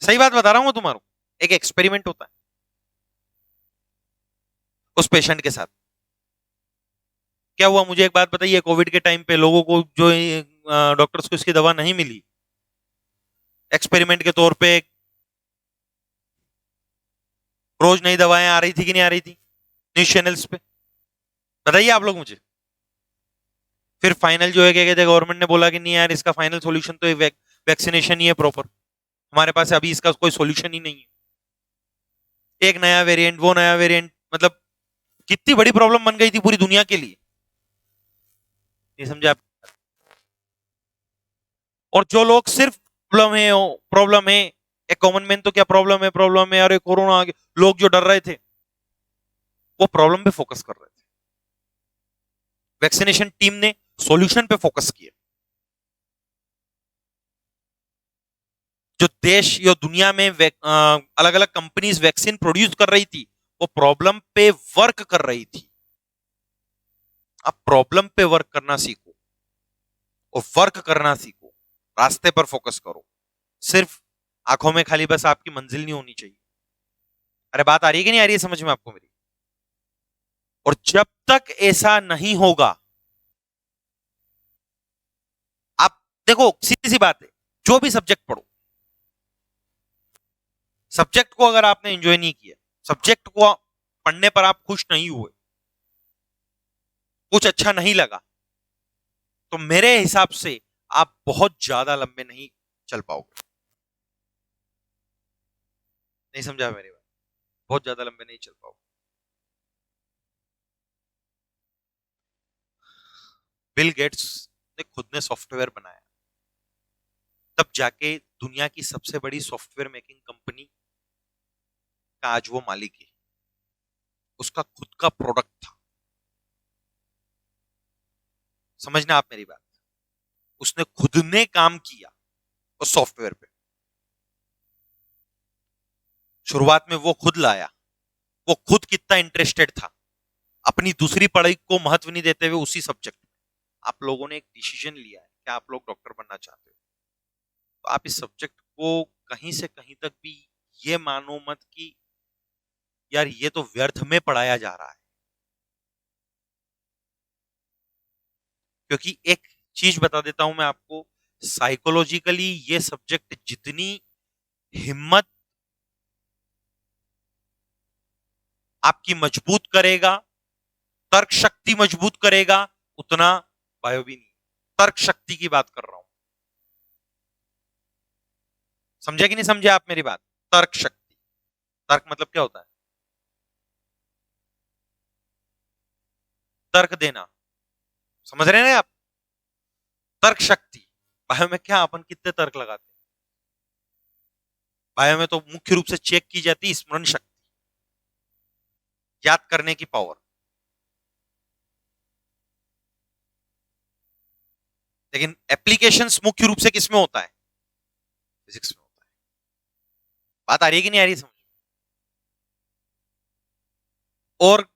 सही बात बता रहा हूं मैं तुम्हारा, एक एक्सपेरिमेंट होता है उस पेशेंट के साथ। क्या हुआ मुझे एक बात बताइए, कोविड के टाइम पे लोगों को जो डॉक्टर्स को इसकी दवा नहीं मिली, एक्सपेरिमेंट के तौर पे रोज नई दवाएं आ रही थी कि नहीं आ रही थी न्यूज चैनल्स पे? बताइए आप लोग मुझे। फिर फाइनल जो है, क्या कहते हैं, गवर्नमेंट ने बोला कि नहीं यार, इसका फाइनल सॉल्यूशन तो वैक्सीनेशन ही है प्रॉपर। हमारे पास अभी इसका कोई सॉल्यूशन ही नहीं है। एक नया वेरिएंट, वो नया वेरिएंट, मतलब कितनी बड़ी प्रॉब्लम बन गई थी पूरी दुनिया के लिए। नहीं समझे आप? और जो लोग सिर्फ प्रॉब्लम है, प्रॉब्लम है, एक कॉमन मैन तो क्या प्रॉब्लम है, प्रॉब्लम है, अरे कोरोना आ गया, लोग जो डर रहे थे वो प्रॉब्लम पे फोकस कर रहे थे। वैक्सीनेशन टीम ने सॉल्यूशन पे फोकस किया। जो देश या दुनिया में अलग अलग कंपनीज वैक्सीन प्रोड्यूस कर रही थी, वो प्रॉब्लम पे वर्क कर रही थी। आप प्रॉब्लम पे वर्क करना सीखो, और वर्क करना सीखो, रास्ते पर फोकस करो। सिर्फ आंखों में खाली बस आपकी मंजिल नहीं होनी चाहिए। अरे बात आ रही है कि नहीं आ रही है समझ में आपको मेरी? और जब तक ऐसा नहीं होगा, आप देखो सीधी सी बात है, जो भी सब्जेक्ट पढ़ो, सब्जेक्ट को अगर आपने एंजॉय नहीं किया, सब्जेक्ट को पढ़ने पर आप खुश नहीं हुए, कुछ अच्छा नहीं लगा, तो मेरे हिसाब से आप बहुत ज्यादा लंबे नहीं चल पाओगे। नहीं समझा मेरी बात? बहुत ज्यादा लंबे नहीं चल पाओगे। बिल गेट्स ने खुद ने सॉफ्टवेयर बनाया, तब जाके दुनिया की सबसे बड़ी सॉफ्टवेयर मेकिंग कंपनी का आज वो मालिक है। उसका खुद का प्रोडक्ट था। समझना आप मेरी बात। उसने खुद ने काम किया उस सॉफ्टवेयर पे। शुरुआत में वो खुद लाया, वो खुद कितना इंटरेस्टेड था, अपनी दूसरी पढ़ाई को महत्व नहीं देते हुए उसी सब्जेक्ट में। आप लोगों ने एक डिसीजन लिया है कि आप लोग डॉक्टर बनना चाहते हो, तो आप इस सब्जेक्ट को कहीं से कहीं तक भी ये मानो मत कि यार ये तो व्यर्थ में पढ़ाया जा रहा है। क्योंकि एक चीज बता देता हूं मैं आपको, साइकोलॉजिकली ये सब्जेक्ट जितनी हिम्मत आपकी मजबूत करेगा, तर्क शक्ति मजबूत करेगा, उतना बायो भी नहीं। तर्क शक्ति की बात कर रहा हूं, समझे कि नहीं समझे आप मेरी बात? तर्क शक्ति। तर्क मतलब क्या होता है? तर्क देना, समझ रहे हैं आप? तर्क शक्ति। बायो में क्या अपन कितने तर्क लगाते हैं? बायो में तो मुख्य रूप से चेक की जाती है स्मरण शक्ति, याद करने की पावर। लेकिन एप्लीकेशंस मुख्य रूप से किसमें होता है? फिजिक्स में होता है। बात आ रही है कि नहीं आ रही समझ? और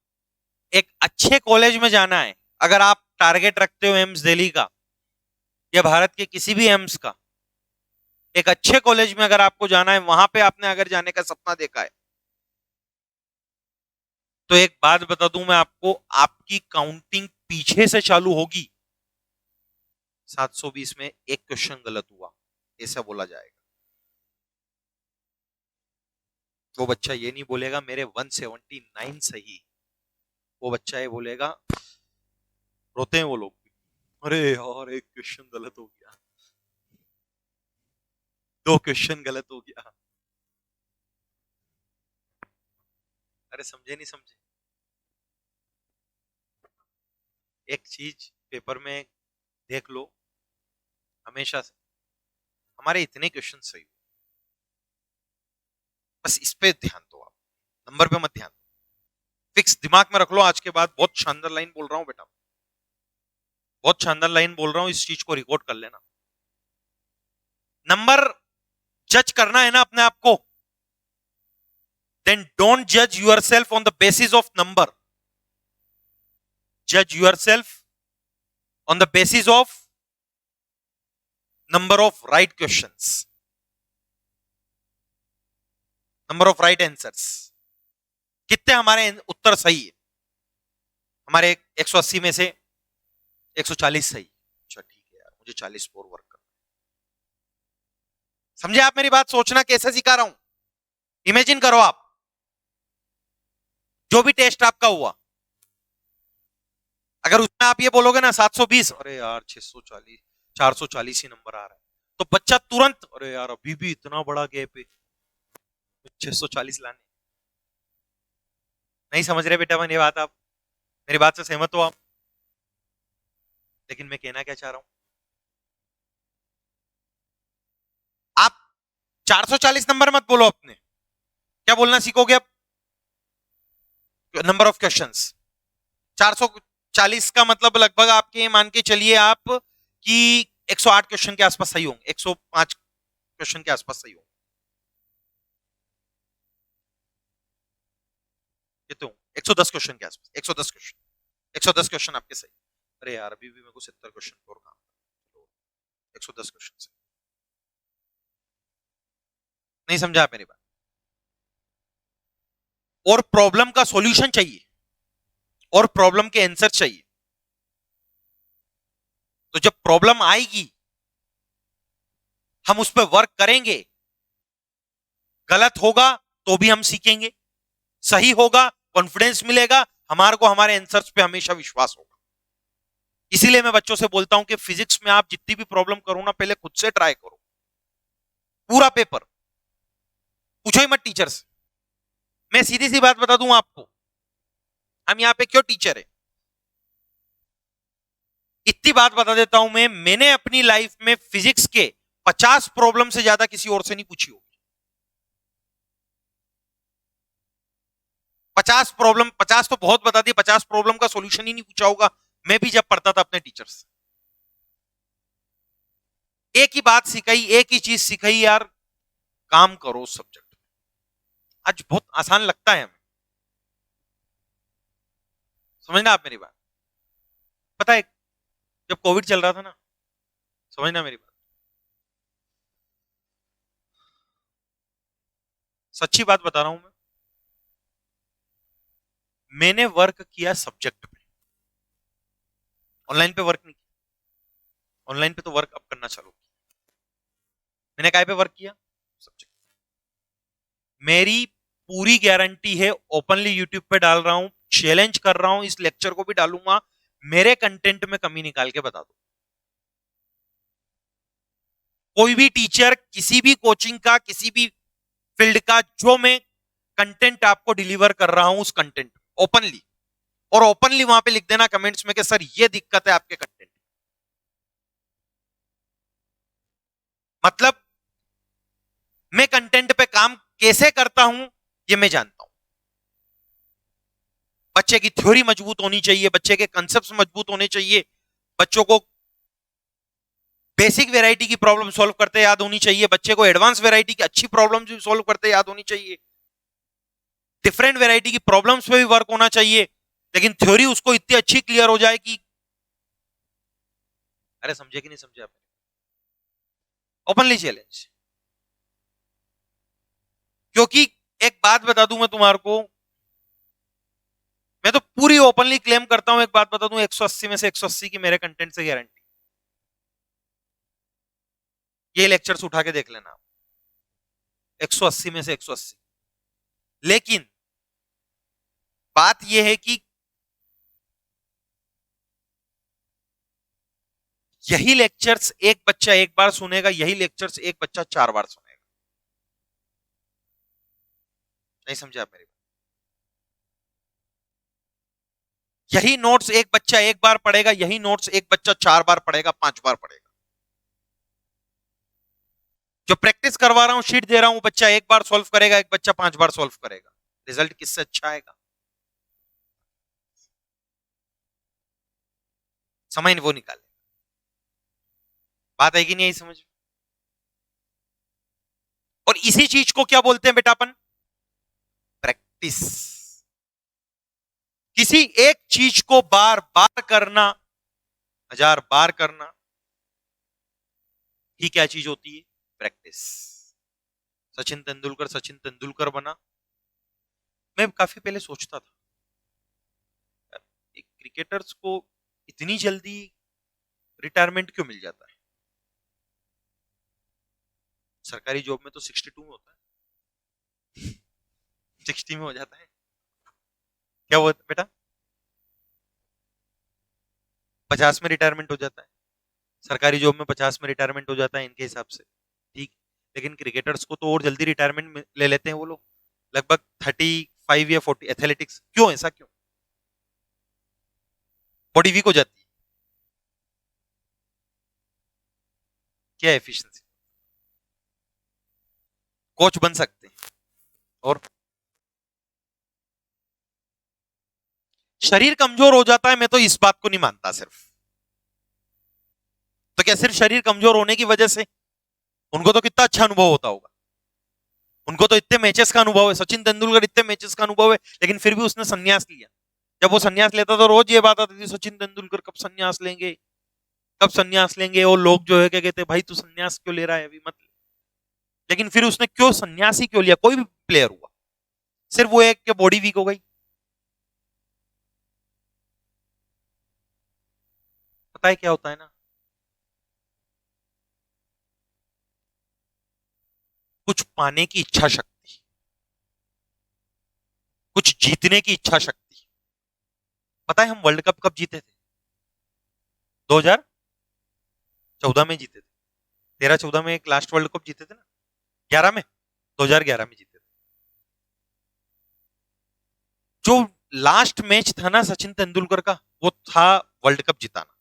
एक अच्छे कॉलेज में जाना है, अगर आप टारगेट रखते हो एम्स दिल्ली का या भारत के किसी भी एम्स का, एक अच्छे कॉलेज में अगर आपको जाना है, वहां पे आपने अगर जाने का सपना देखा है, तो एक बात बता दूं मैं आपको, आपकी काउंटिंग पीछे से चालू होगी। 720 में एक क्वेश्चन गलत हुआ, ऐसा बोला जाएगा। वो बच्चा ये नहीं बोलेगा मेरे 179 सही, वो बच्चा ये बोलेगा, रोते हैं वो लोग, अरे यार एक क्वेश्चन गलत हो गया, दो क्वेश्चन गलत हो गया। अरे समझे नहीं समझे? एक चीज पेपर में देख लो, हमेशा से हमारे इतने क्वेश्चन सही, बस इस पे ध्यान दो आप, नंबर पे मत ध्यान दो। फिक्स दिमाग में रख लो, आज के बाद बहुत शानदार लाइन बोल रहा हूं बेटा, बहुत शानदार लाइन बोल रहा हूं, इस चीज को रिकॉर्ड कर लेना। नंबर जज करना है ना अपने आप को, देन डोंट जज yourself on the basis of number, जज yourself on the basis of number of right questions, number of right answers. कितने हमारे उत्तर सही है? हमारे 180 में से 140 सही। अच्छा ठीक है यार, मुझे 40 और वर्क करना। समझे आप मेरी बात? सोचना कैसे सिखा रहा हूं, इमेजिन करो आप, जो भी टेस्ट आपका हुआ, अगर उसमें आप ये बोलोगे ना 720, अरे यार 640 440 ही नंबर आ रहा है, तो बच्चा तुरंत, अरे यार अभी भी इतना बड़ा गैप है, 640 लाने। नहीं समझ रहे बेटा मेरी बात? आप मेरी बात से सहमत हो आप? लेकिन मैं कहना क्या चाह रहा हूं, आप 440 नंबर मत बोलो अपने, क्या बोलना सीखोगे अब? नंबर ऑफ क्वेश्चंस 440 का मतलब लगभग आपके मान के चलिए आप कि 108 क्वेश्चन के आसपास सही होंगे, 105 क्वेश्चन के आसपास सही होंगे। कितने होंगे? 110 क्वेश्चन के आसपास, 110 क्वेश्चन, 110 क्वेश्चन आपके सही। अरे यार अभी भी मेरे को 70 क्वेश्चन और काम, 110 क्वेश्चन से। नहीं समझा आप मेरी बात? और प्रॉब्लम का सॉल्यूशन चाहिए, और प्रॉब्लम के आंसर चाहिए। तो जब प्रॉब्लम आएगी हम उस पर वर्क करेंगे, गलत होगा तो भी हम सीखेंगे, सही होगा कॉन्फिडेंस मिलेगा, हमारे को हमारे आंसर्स पे हमेशा विश्वास होगा। इसीलिए मैं बच्चों से बोलता हूं कि फिजिक्स में आप जितनी भी प्रॉब्लम करो ना, पहले खुद से ट्राई करो, पूरा पेपर पूछो ही मत टीचर से। मैं सीधी सी बात बता दूं आपको, हम यहां पे क्यों टीचर है, इतनी बात बता देता हूं मैंने अपनी लाइफ में फिजिक्स के 50 प्रॉब्लम से ज्यादा किसी और से नहीं पूछी होगी। 50 प्रॉब्लम, 50 तो बहुत बता दी, 50 प्रॉब्लम का सॉल्यूशन ही नहीं पूछा होगा मैं भी जब पढ़ता था अपने टीचर से। एक ही बात सिखाई, एक ही चीज सिखाई, यार काम करो उस सब्जेक्ट में। आज बहुत आसान लगता है हमें, समझना आप मेरी बात? पता है जब कोविड चल रहा था ना, समझना मेरी बात, सच्ची बात बता रहा हूं मैंने वर्क किया सब्जेक्ट पे, ऑनलाइन पे वर्क नहीं किया। ऑनलाइन पे तो वर्क अब करना चालू किया, मैंने काय पे वर्क किया? सब्जेक्ट। मेरी पूरी गारंटी है, ओपनली यूट्यूब पे डाल रहा हूं, चैलेंज कर रहा हूं, इस लेक्चर को भी डालूंगा, मेरे कंटेंट में कमी निकाल के बता दो। कोई भी टीचर किसी भी कोचिंग का, किसी भी फील्ड का, जो मैं कंटेंट आपको डिलीवर कर रहा हूं उस कंटेंट ओपनली, और ओपनली वहां पे लिख देना कमेंट्स में कि सर ये दिक्कत है आपके कंटेंट। मतलब मैं कंटेंट पे काम कैसे करता हूं ये मैं जानता हूं। बच्चे की थ्योरी मजबूत होनी चाहिए, बच्चे के कंसेप्ट मजबूत होने चाहिए, बच्चों को बेसिक वैरायटी की प्रॉब्लम सॉल्व करते याद होनी चाहिए, बच्चे को एडवांस वैरायटी की अच्छी प्रॉब्लम भी सॉल्व करते याद होनी चाहिए, डिफरेंट वैरायटी की प्रॉब्लम्स पे भी वर्क होना चाहिए, लेकिन थ्योरी उसको इतनी अच्छी क्लियर हो जाए कि अरे समझे कि नहीं समझे आप। Openly challenge. क्योंकि एक बात बता दूं मैं तुम्हारे को, मैं तो पूरी ओपनली क्लेम करता हूं, एक बात बता दूं, 180 में से 180 की मेरे कंटेंट से गारंटी। ये लेक्चर्स उठा के देख लेना, 180 में से 180। लेकिन बात यह है कि यही लेक्चर्स एक बच्चा एक बार सुनेगा, यही लेक्चर्स एक बच्चा 4 बार सुनेगा। नहीं समझे आप मेरी बात? यही नोट्स एक बच्चा एक बार पढ़ेगा, यही नोट्स एक बच्चा 4 बार पढ़ेगा, 5 बार पढ़ेगा। जो प्रैक्टिस करवा रहा हूं, शीट दे रहा हूं, बच्चा एक बार सॉल्व करेगा, एक बच्चा 5 बार सॉल्व करेगा। रिजल्ट किससे अच्छा आएगा? समझ वो निकाले। बात है कि नहीं आई समझ? और इसी चीज को क्या बोलते हैं बेटा अपन? प्रैक्टिस। किसी एक चीज को बार बार करना, 1000 बार करना ही क्या चीज होती है? प्रैक्टिस। सचिन तेंदुलकर बना। मैं काफी पहले सोचता था एक क्रिकेटर्स को इतनी जल्दी रिटायरमेंट क्यों मिल जाता है? सरकारी जॉब में तो 62 में होता है, 60 में हो जाता है। क्या हुआ बेटा? 50 में रिटायरमेंट हो जाता है। सरकारी जॉब में 50 में रिटायरमेंट हो जाता है इनके हिसाब से, ठीक। लेकिन क्रिकेटर्स को तो और जल्दी रिटायरमेंट ले लेते हैं वो लोग, लगभग 35 या 40। एथलेटिक्स क्यों, ऐसा क्यों? बॉडी वीक हो जाती है, क्या एफिशिएंसी? कोच बन सकते हैं। और शरीर कमजोर हो जाता है, मैं तो इस बात को नहीं मानता सिर्फ। तो क्या सिर्फ शरीर कमजोर होने की वजह से? उनको तो कितना अच्छा अनुभव होता होगा, उनको तो इतने मैचेस का अनुभव है, सचिन तेंदुलकर इतने मैचेस का अनुभव है, लेकिन फिर भी उसने संन्यास लिया। जब वो संन्यास लेता तो रोज ये बात आती थी, सचिन तेंदुलकर कब संन्यास लेंगे, कब संन्यास लेंगे। और लोग जो है क्या कहते, भाई तू संन्यास क्यों ले रहा है, अभी मत ले। लेकिन फिर उसने क्यों संन्यास ही क्यों लिया? कोई भी प्लेयर हुआ, सिर्फ वो एक के बॉडी वीक हो गई। पता है क्या होता है ना, कुछ पाने की इच्छा शक्ति, कुछ जीतने की इच्छा शक्ति। पता है हम वर्ल्ड कप कब जीते थे? 2014 में जीते थे। 13-14 में एक लास्ट वर्ल्ड कप जीते थे ना, 11 में, 2011 में जीते थे। जो लास्ट मैच था ना सचिन तेंदुलकर का, वो था वर्ल्ड कप जिताना।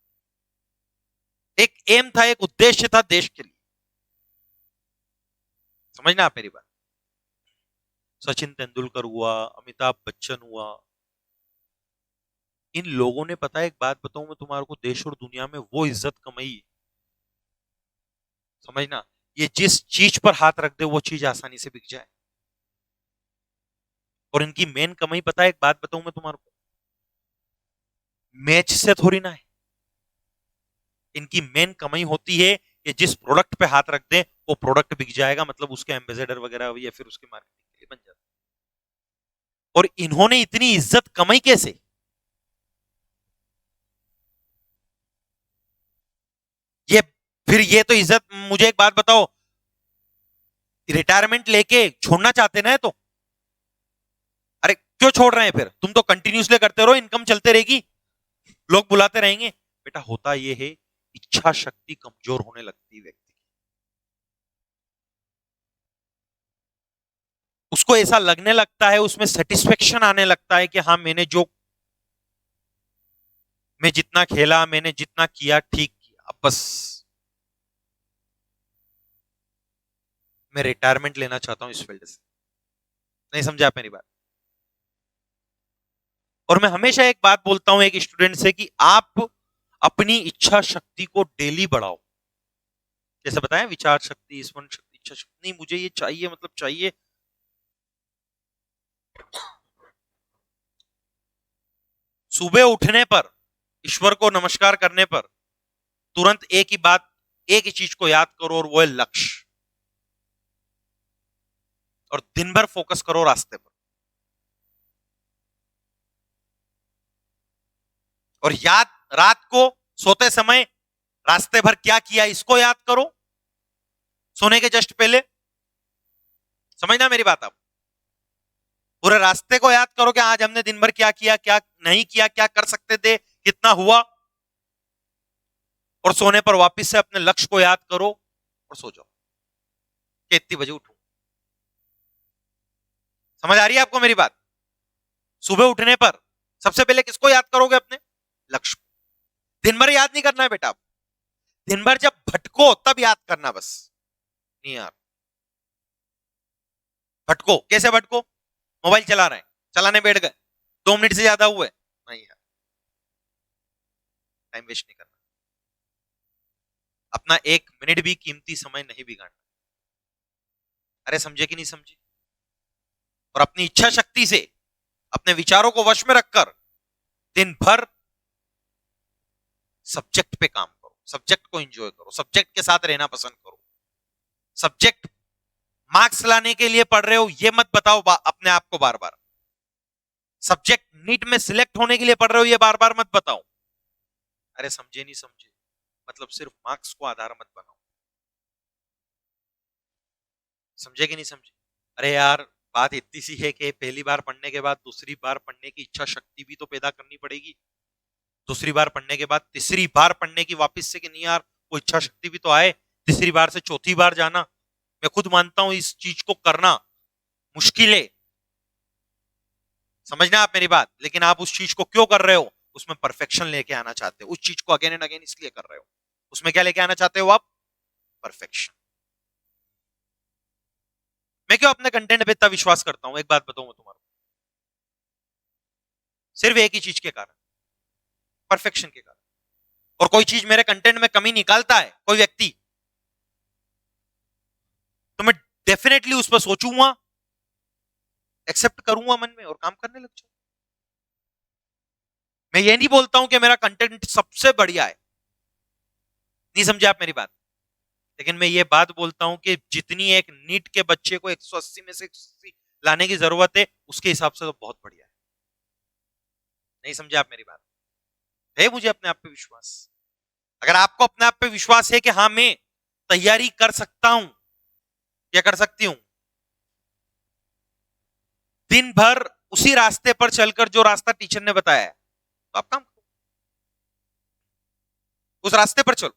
एक एम था, एक उद्देश्य था देश के लिए। समझना आप मेरी बात। सचिन तेंदुलकर हुआ, अमिताभ बच्चन हुआ, इन लोगों ने, पता है एक बात बताऊं मैं तुम्हारे को, देश और दुनिया में वो इज्जत कमाई। समझना, ये जिस चीज पर हाथ रख दे वो चीज आसानी से बिक जाए। और इनकी मेन कमाई पता है, एक बात बताऊं मैं तुम्हारे को, मैच से थोड़ी ना है। इनकी मेन कमाई होती है कि जिस प्रोडक्ट पे हाथ रख दें वो प्रोडक्ट बिक जाएगा, मतलब उसके एम्बेसडर वगैरह या फिर उसके मार्केटिंग के लिए बन जाता है। और इन्होंने इतनी इज्जत कमाई कैसे? ये फिर ये तो इज्जत, मुझे एक बात बताओ, रिटायरमेंट लेके छोड़ना चाहते ना है तो? अरे क्यों छोड़ रहे हैं फिर? तुम तो कंटिन्यूसली करते रहो, इनकम चलते रहेगी, लोग बुलाते रहेंगे। बेटा होता यह है, इच्छा शक्ति कमजोर होने लगती है व्यक्ति की। उसको ऐसा लगने लगता है, उसमें सेटिस्फेक्शन आने लगता है कि हाँ मैंने जो मैं जितना खेला, मैंने जितना किया ठीक किया, अब बस मैं रिटायरमेंट लेना चाहता हूं इस फील्ड से। नहीं समझे आप मेरी बात? और मैं हमेशा एक बात बोलता हूं एक स्टूडेंट से कि आप अपनी इच्छा शक्ति को डेली बढ़ाओ। जैसे बताएं, विचार शक्ति, स्मरण शक्ति, इच्छा शक्ति। नहीं मुझे ये चाहिए, मतलब चाहिए। सुबह उठने पर, ईश्वर को नमस्कार करने पर तुरंत एक ही बात, एक ही चीज को याद करो, और वो है लक्ष्य। और दिन भर फोकस करो रास्ते पर। और याद, रात को सोते समय रास्ते भर क्या किया इसको याद करो, सोने के जस्ट पहले। समझना मेरी बात आप? पूरे रास्ते को याद करो कि आज हमने दिन भर क्या किया, क्या नहीं किया, क्या कर सकते थे, कितना हुआ। और सोने पर वापस से अपने लक्ष्य को याद करो और सो जाओ कि इतनी बजे उठूं। समझ आ रही है आपको मेरी बात? सुबह उठने पर सबसे पहले किसको याद करोगे? अपने लक्ष्य को। दिन भर याद नहीं करना है बेटा, दिन भर जब भटको तब याद करना बस। नहीं यार, भटको कैसे भटको? मोबाइल चला रहे हैं, चलाने बैठ गए, 2 मिनट से ज्यादा हुए, नहीं यार, टाइम वेस्ट नहीं करना। अपना 1 मिनट भी कीमती समय नहीं बिगाड़ना। अरे समझे कि नहीं समझे? और अपनी इच्छा शक्ति से अपने विचारों को वश में रखकर दिन भर सब्जेक्ट पे काम करो, सब्जेक्ट को एंजॉय करो, सब्जेक्ट के साथ रहना पसंद करो। सब्जेक्ट मार्क्स लाने के लिए पढ़ रहे हो ये मत बताओ अपने आप को बार बार। सब्जेक्ट नीट में सिलेक्ट होने के लिए पढ़ रहे हो ये बार बार मत बताओ। अरे समझे नहीं समझे? मतलब सिर्फ मार्क्स को आधार मत बनाओ। समझे कि नहीं समझे? अरे यार, बात इतनी सी है कि पहली बार पढ़ने के बाद दूसरी बार पढ़ने की इच्छा शक्ति भी तो पैदा करनी पड़ेगी। दूसरी बार पढ़ने के बाद तीसरी बार पढ़ने की वापस से, कि नहीं यार वो इच्छा शक्ति भी तो आए। तीसरी बार से चौथी बार जाना, मैं खुद मानता हूं इस चीज को करना मुश्किल है। समझना आप मेरी बात? लेकिन आप उस चीज को क्यों कर रहे हो? उसमें परफेक्शन लेके आना चाहते हो। उस चीज को अगेन एंड अगेन इसलिए कर रहे हो, उसमें क्या लेके आना चाहते हो आप? परफेक्शन। मैं क्यों अपने कंटेंट पे इतना विश्वास करता हूं? एक बात बताऊं मैं तुम्हारा, सिर्फ एक ही चीज के कारण, परफेक्शन के कारण। और कोई चीज मेरे कंटेंट में कमी निकालता है कोई व्यक्ति, तो मैं डेफिनेटली उस पर सोचूंगा, एक्सेप्ट करूंगा मन में और काम करने लग जाऊंगा। मैं ये नहीं बोलता हूं कि मेरा कंटेंट सबसे बढ़िया है, नहीं समझे आप मेरी बात? लेकिन मैं ये बात बोलता हूं कि जितनी एक नीट के बच्चे को 180 में से 180 लाने की जरूरत है, उसके हिसाब से तो बहुत बढ़िया है। नहीं समझे आप मेरी बात? है मुझे अपने आप पे विश्वास। अगर आपको अपने आप पे विश्वास है कि हाँ मैं तैयारी कर सकता हूं या कर सकती हूं, दिन भर उसी रास्ते पर चलकर जो रास्ता टीचर ने बताया है, तो आप काम करो, उस रास्ते पर चलो।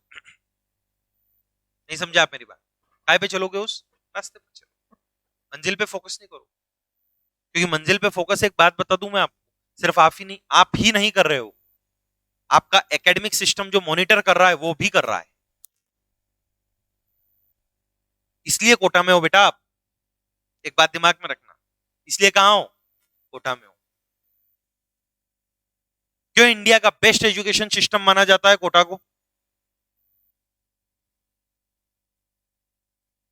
नहीं समझे आप मेरी बात? काय पे चलोगे? उस रास्ते पर चलो, मंजिल पे फोकस नहीं करो। क्योंकि मंजिल पे फोकस, एक बात बता दूं मैं आपको, सिर्फ आप ही नहीं कर रहे हो, आपका एकेडमिक सिस्टम जो मॉनिटर कर रहा है वो भी कर रहा है। इसलिए कोटा में हो बेटा आप, एक बात दिमाग में रखना। इसलिए कहां हो? कोटा में हो। क्यों इंडिया का बेस्ट एजुकेशन सिस्टम माना जाता है कोटा को?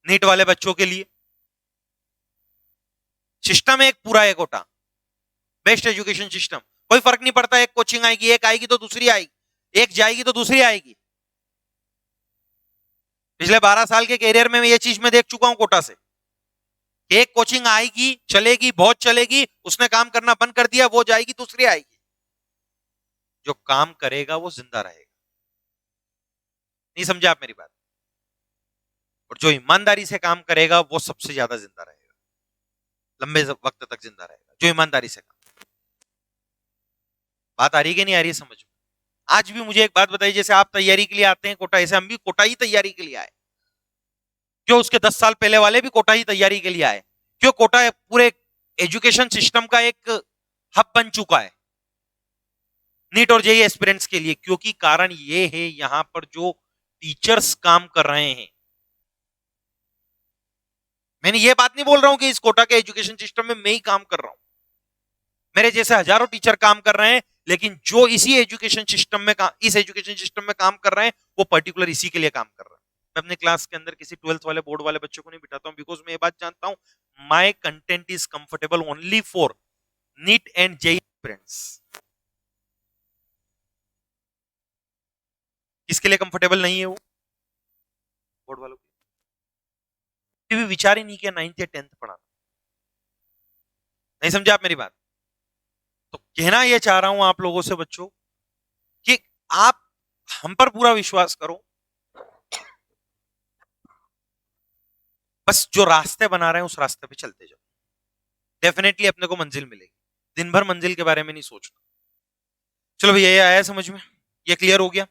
नीट वाले बच्चों के लिए सिस्टम एक पूरा है कोटा, बेस्ट एजुकेशन सिस्टम। कोई फर्क नहीं पड़ता, एक कोचिंग आएगी, एक आएगी तो दूसरी आएगी, एक जाएगी तो दूसरी आएगी। पिछले 12 साल के कैरियर में ये चीज मैं देख चुका हूं कोटा से। एक कोचिंग आएगी, चलेगी, बहुत चलेगी, उसने काम करना बंद कर दिया, वो जाएगी, दूसरी आएगी। जो काम करेगा वो जिंदा रहेगा। नहीं समझे आप मेरी बात? और जो ईमानदारी से काम करेगा वो सबसे ज्यादा जिंदा रहेगा, लंबे वक्त तक जिंदा रहेगा, जो ईमानदारी से काम। बात आ रही कि नहीं आ रही है समझ में? आज भी मुझे एक बात बताइए, जैसे आप तैयारी के लिए आते हैं कोटा, ऐसे हम भी कोटा ही तैयारी के लिए आए। क्यों उसके 10 साल पहले वाले भी कोटा ही तैयारी के लिए आए? क्यों कोटा पूरे एजुकेशन सिस्टम का एक हब बन चुका है। नीट और जेई एस्पिरेंट्स के लिए, क्योंकि कारण ये है यहां पर जो टीचर्स काम कर रहे हैं, मैंने ये बात नहीं बोल रहा हूं कि इस कोटा के एजुकेशन सिस्टम में मैं ही काम कर रहा हूं, मेरे जैसे हजारों टीचर काम कर रहे हैं, लेकिन जो इसी एजुकेशन सिस्टम में इस एजुकेशन सिस्टम में काम कर रहे हैं वो पर्टिकुलर इसी के लिए काम कर रहे हैं। मैं अपने क्लास के अंदर किसी 12th वाले बोर्ड वाले बच्चों को नहीं बिठाता हूं, बिकॉज मैं ये बात जानता हूं, my content is comfortable only for NEET and JEE friends. किसके लिए कंफर्टेबल नहीं है वो? बोर्ड वालों के भी विचार ही नहीं किया 9th या 10th पढ़ाना। नहीं समझे आप मेरी बात? तो कहना यह चाह रहा हूं आप लोगों से बच्चों कि आप हम पर पूरा विश्वास करो, बस जो रास्ते बना रहे हैं उस रास्ते पे चलते जाओ, डेफिनेटली अपने को मंजिल मिलेगी। दिन भर मंजिल के बारे में नहीं सोचना। चलो भैया, ये आया समझ में, ये क्लियर हो गया।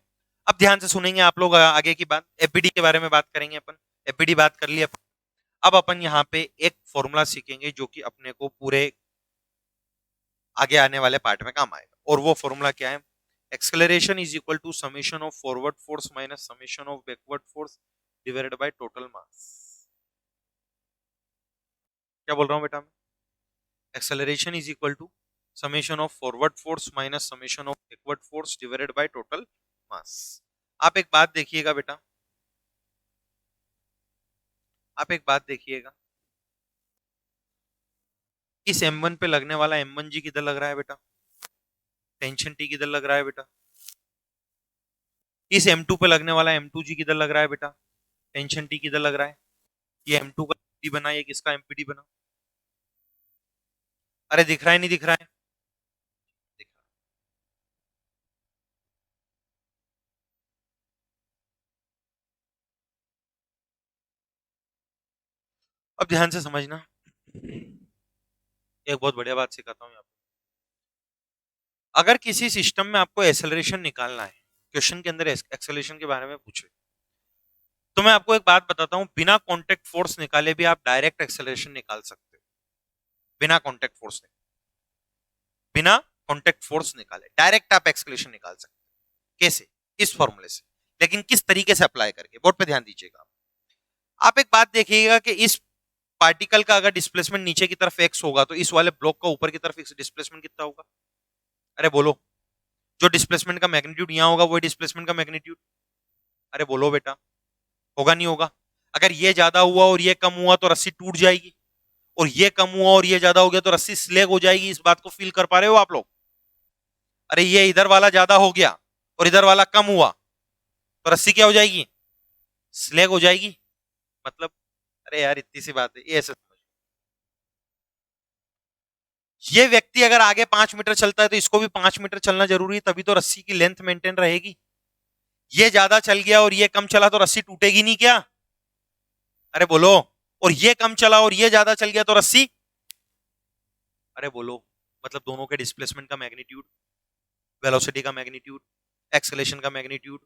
अब ध्यान से सुनेंगे आप लोग आगे की बात, एफबीडी के बारे में बात करेंगे अपन। एफबीडी बात कर ली अपन, अब अपन यहाँ पे एक फॉर्मूला सीखेंगे जो कि अपने को पूरे आगे आने वाले पार्ट में काम आएगा, और वो फॉर्मूला क्या है? Acceleration is equal to summation of forward force minus summation of backward force divided by total mass. क्या बोल रहा हूं बेटा मैं? Acceleration is equal to summation of forward force minus summation of backward force divided by total mass. आप एक बात देखिएगा बेटा, आप एक बात देखिएगा, इस M1 पे लगने वाला M1G किधर लग रहा है बेटा? टेंशन T किधर लग रहा है बेटा? इस M2 पे लगने वाला M2G किधर लग रहा है बेटा? टेंशन T किधर लग रहा है? ये M2 का MPD बना, ये किसका MPD बना? अरे दिख रहा है नहीं दिख रहा है? दिख रहा है। अब ध्यान से समझना, एक बहुत बढ़िया बात सिखाता हूँ आपको। अगर किसी सिस्टम में आपको एक्सेलरेशन निकालना है, क्वेश्चन के अंदर एक्सेलरेशन के बारे में पूछे, तो मैं आपको एक बात बताता हूं, बिना कॉन्टेक्ट फोर्स निकाले भी आप डायरेक्ट एक्सेलरेशन निकाल सकते हो। बिना कॉन्टेक्ट फोर्स बिना कॉन्टेक्ट फोर्स निकाले डायरेक्ट आप एक्सेलरेशन निकाल सकते हो। कैसे? इस फॉर्मूले से। लेकिन किस तरीके से अप्लाई करके, बोर्ड पे ध्यान दीजिएगा। आप एक बात देखिएगा कि इस पार्टिकल का अगर डिस्प्लेसमेंट नीचे की तरफ एक्स होगा, तो इस वाले ब्लॉक का ऊपर की तरफ डिस्प्लेसमेंट कितना होगा? अरे बोलो। जो डिस्प्लेसमेंट का मैग्नीट्यूड यहां होगा, वो डिस्प्लेसमेंट का मैग्नीट्यूड। अरे बोलो बेटा, होगा नहीं होगा? अगर ये ज्यादा हुआ और ये कम हुआ तो रस्सी टूट जाएगी, और ये कम हुआ और ये ज्यादा हो गया तो रस्सी स्लेग हो जाएगी। इस बात को फील कर पा रहे हो आप लोग? अरे ये इधर वाला ज्यादा हो गया और इधर वाला कम हुआ तो रस्सी क्या हो जाएगी? स्लेग हो जाएगी। मतलब, अरे यार इतनी सी बात है, ये ऐसे समझो। ये व्यक्ति अगर आगे 5 मीटर चलता है तो इसको भी 5 मीटर चलना जरूरी है, तभी तो रस्सी की लेंथ मेंटेन रहेगी। ये ज्यादा चल गया और ये कम चला तो रस्सी टूटेगी नहीं क्या? अरे बोलो। और ये कम चला और ये ज्यादा चल गया तो रस्सी, अरे बोलो। मतलब दोनों के डिस्प्लेसमेंट का मैग्नीट्यूड, वेलोसिटी का मैग्नीट्यूड, एक्सेलेरेशन का मैग्नीट्यूड,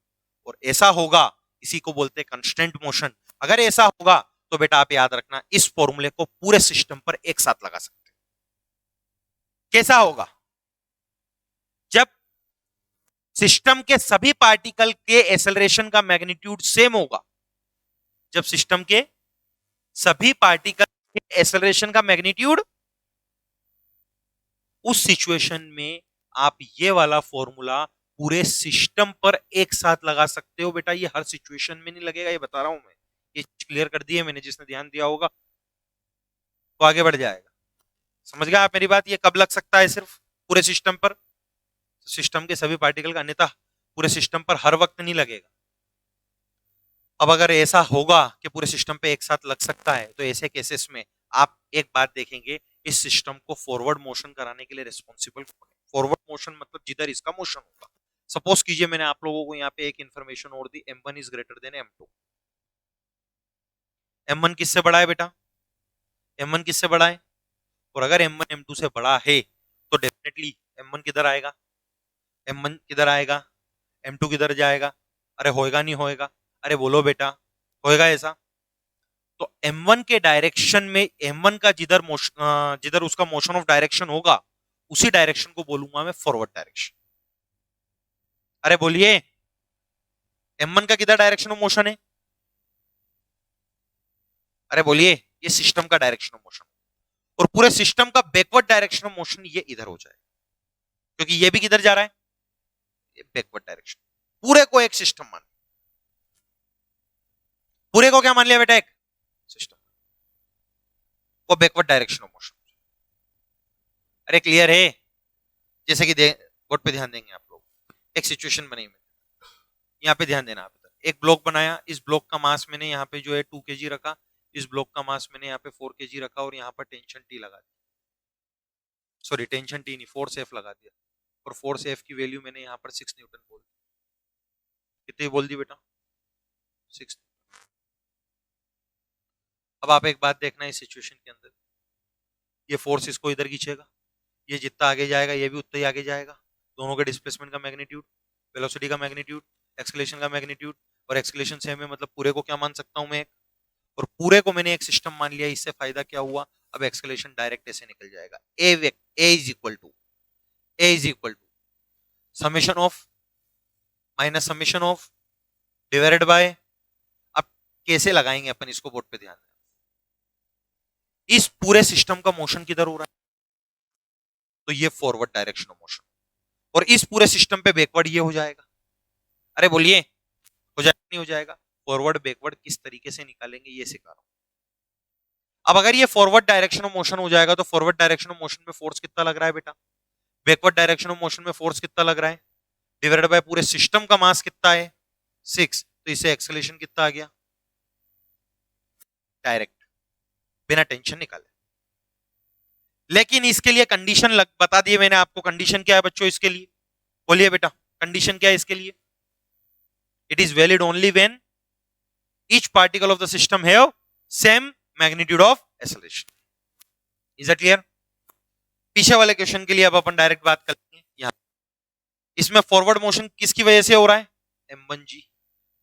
और ऐसा होगा, इसी को बोलते हैं कांस्टेंट मोशन। अगर ऐसा होगा तो बेटा आप याद रखना, इस फॉर्मूले को पूरे सिस्टम पर एक साथ लगा सकते हैं। कैसा होगा? जब सिस्टम के सभी पार्टिकल के एक्सेलरेशन का मैग्नीट्यूड सेम होगा, जब सिस्टम के सभी पार्टिकल के एक्सेलरेशन का मैग्नीट्यूड, उस सिचुएशन में आप ये वाला फॉर्मूला पूरे सिस्टम पर एक साथ लगा सकते हो। बेटा ये हर सिचुएशन में नहीं लगेगा, ये बता रहा हूं मैं। ये क्लियर कर दिया मैंने, जिसने ध्यान दिया होगा तो आगे बढ़ जाएगा। समझ गए आप मेरी बात? ये कब लग सकता है? सिर्फ पूरे सिस्टम पर, सिस्टम के सभी पार्टिकल का, अन्यथा पूरे सिस्टम पर हर वक्त नहीं लगेगा। अब अगर ऐसा होगा कि पूरे सिस्टम पे एक साथ लग सकता है, तो ऐसे केसेस में आप एक बात देखेंगे, इस सिस्टम को फॉरवर्ड मोशन कराने के लिए रिस्पॉन्सिबल कौन है? फॉरवर्ड मोशन मतलब जिधर इसका मोशन होगा। सपोज कीजिए मैंने आप लोगों को यहाँ पे एक इंफॉर्मेशन और दी, M1 is greater than M2। M1 किससे बड़ा है बेटा? M1 किससे बड़ा है? और अगर M1 M2 से बड़ा है तो डेफिनेटली M1 किधर आएगा? M1 किधर आएगा? M2 किधर जाएगा? अरे होएगा नहीं होएगा? अरे बोलो बेटा, होएगा ऐसा? तो M1 के डायरेक्शन में, M1 का जिधर जिधर उसका मोशन ऑफ डायरेक्शन होगा, उसी डायरेक्शन को बोलूंगा मैं फॉरवर्ड डायरेक्शन। अरे बोलिए, M1 का किधर डायरेक्शन ऑफ मोशन है? अरे बोलिए, ये सिस्टम का डायरेक्शन ऑफ मोशन, और पूरे सिस्टम का बैकवर्ड डायरेक्शन ऑफ मोशन ये इधर हो जाए, क्योंकि ये भी किधर जा रहा है, ये बैकवर्ड डायरेक्शन। पूरे को एक सिस्टम मान, पूरे को क्या मान लिया बेटा, एक सिस्टम, वो बैकवर्ड डायरेक्शन ऑफ मोशन। अरे क्लियर है? जैसे कि बोर्ड पे ध्यान देंगे आप लोग, एक सिचुएशन बनी में, यहाँ पे ध्यान देना आप, एक ब्लॉक बनाया, इस ब्लॉक का मास मैंने यहाँ पे जो है 2 kg रखा, इस ब्लॉक का मास मैंने यहाँ पे 4 kg रखा, और यहाँ पर टेंशन टी लगा दी, सॉरी टेंशन टी नहीं, फोर्स एफ लगा दिया, और फोर्स एफ की वैल्यू मैंने यहाँ पर 6 न्यूटन बोल दी। कितनी बोल दी बेटा? 6। अब आप एक बात देखना, इस सिचुएशन के अंदर ये फोर्स इसको इधर खींचेगा, ये जितना आगे जाएगा ये भी उतना ही आगे जाएगा, दोनों के डिस्प्लेसमेंट का मैग्नीट्यूड, वेलोसिटी का मैग्नीट्यूड, एक्सेलरेशन का मैग्नीट्यूड, और एक्सेलरेशन सेम है, मतलब पूरे को क्या मान सकता हूं मैं, और पूरे को मैंने एक सिस्टम मान लिया। इससे फायदा क्या हुआ, अब एक्सेलरेशन डायरेक्ट ऐसे निकल जाएगा, A is equal to summation of minus summation of divided by, अब कैसे लगाएंगे अपन इसको, बोर्ड पे ध्यान दें, इस पूरे सिस्टम का मोशन किधर हो रहा है, तो ये फॉरवर्ड डायरेक्शन ऑफ मोशन, और इस पूरे सिस्टम पे बैकवर्ड ये हो जाएगा। अरे बोलिए, हो जाएगा नहीं हो जाएगा? फॉरवर्ड बैकवर्ड किस तरीके से निकालेंगे ये सिखा रहा हूं। अब अगर ये फॉरवर्ड डायरेक्शन ऑफ मोशन हो जाएगा, तो फॉरवर्ड डायरेक्शन ऑफ मोशन में फोर्स कितना लग रहा है बेटा, बैकवर्ड डायरेक्शन ऑफ मोशन में फोर्स कितना लग रहा है, डिवाइडेड बाय पूरे सिस्टम का मास कितना है 6, तो इसे एक्सेलरेशन कितना आ गया, डायरेक्ट बिना टेंशन निकाले। लेकिन इसके लिए कंडीशन बता दिए मैंने आपको, कंडीशन क्या है बच्चों इसके लिए, बोलिए बेटा कंडीशन क्या है इसके लिए, it is valid only when each particle of the system have same magnitude of acceleration. Is that clear? पीछे वाले क्वेश्चन के लिए अब अपन डायरेक्ट बात करेंगे। यहां इसमें फॉरवर्ड मोशन किसकी वजह से हो रहा है, m1g,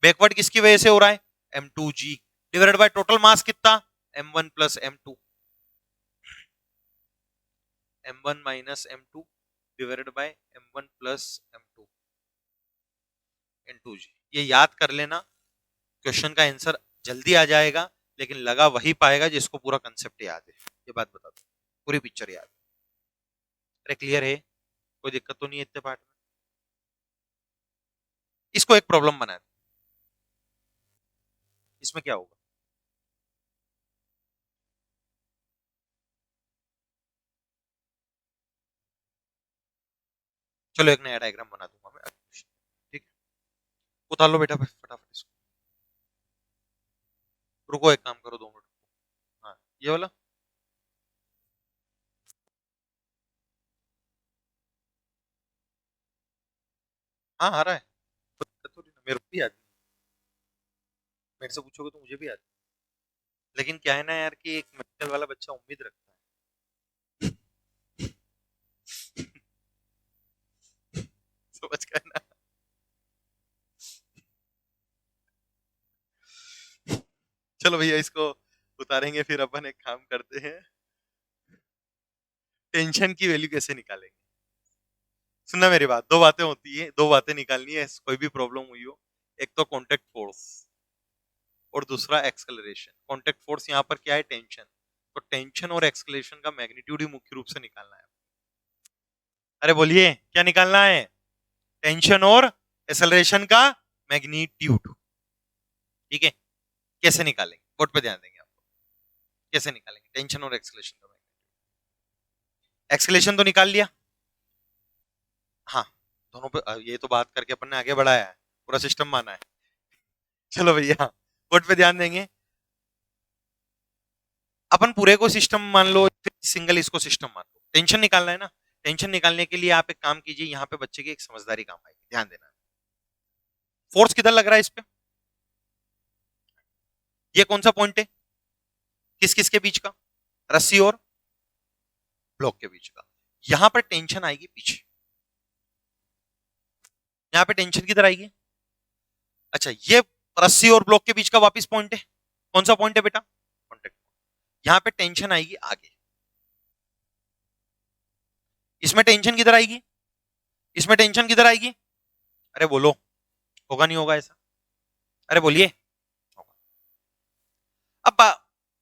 बैकवर्ड किसकी वजह से हो रहा है, m2g, डिवाइडेड बाय टोटल मास कितना, m1 plus m2, m1 minus m2 divided by m1 plus m2 n2g। ये याद कर लेना, क्वेश्चन का आंसर जल्दी आ जाएगा, लेकिन लगा वही पाएगा जिसको पूरा कंसेप्ट याद है। ये बात बता दो, पूरी पिक्चर याद है। अरे क्लियर है? कोई दिक्कत तो नहीं है इतने पार्ट में? इसको एक प्रॉब्लम बना दे, इसमें क्या होगा, चलो एक नया डायग्राम बना दूंगा मैं, ठीक है? उतार लो बेटा फटाफट इसको, रुको एक काम करो 2 मिनट, हाँ ये वाला, हाँ आ रहा है, तो मेरे को भी याद, मेरे से पूछोगे तो मुझे भी याद, लेकिन क्या है ना यार कि एक मेडिकल वाला बच्चा उम्मीद रखता है। समझ गए ना? चलो भैया इसको उतारेंगे, फिर अपन एक काम करते हैं, टेंशन की वैल्यू कैसे निकालेंगे। सुनना मेरी बात, दो बातें होती है, दो बातें निकालनी है, कोई भी प्रॉब्लम हुई हो। एक तो कॉन्टेक्ट फोर्स, और दूसरा एक्सेलरेशन। कॉन्टेक्ट फोर्स यहाँ पर क्या है, टेंशन, तो टेंशन और एक्सेलरेशन का मैग्नीट्यूड ही मुख्य रूप से निकालना है। अरे बोलिए क्या निकालना है, टेंशन और एक्सेलरेशन का मैग्नीट्यूड, ठीक है? कैसे निकालेंगे, बोर्ड पे ध्यान देंगे आप, कैसे निकालेंगे टेंशन और एक्सेलरेशन का मैग्नीट्यूड। एक्सेलरेशन तो निकाल लिया, हाँ दोनों पे ये तो बात करके अपन ने आगे बढ़ाया है, पूरा सिस्टम माना है। चलो भैया बोर्ड पे ध्यान देंगे, अपन पूरे को सिस्टम मान लो, सिंगल इसको सिस्टम मान लो। टेंशन निकालना है ना, टेंशन निकालने के लिए आप एक काम कीजिए, यहाँ पे बच्चे की एक समझदारी काम आएगी, ध्यान देना। फोर्स किधर लग रहा है इस पे, ये कौन सा पॉइंट है, किस किस के बीच का, रस्सी और ब्लॉक के बीच का। यहां पर टेंशन आएगी पीछे, यहां पे टेंशन किधर आएगी, अच्छा ये रस्सी और ब्लॉक के बीच का वापिस पॉइंट है, कौन सा पॉइंट है बेटा, कॉन्टेक्ट। यहां पे टेंशन आएगी आगे, इसमें टेंशन किधर आएगी, इसमें टेंशन किधर आएगी, अरे बोलो, होगा नहीं होगा ऐसा? अरे बोलिए। होगा। अब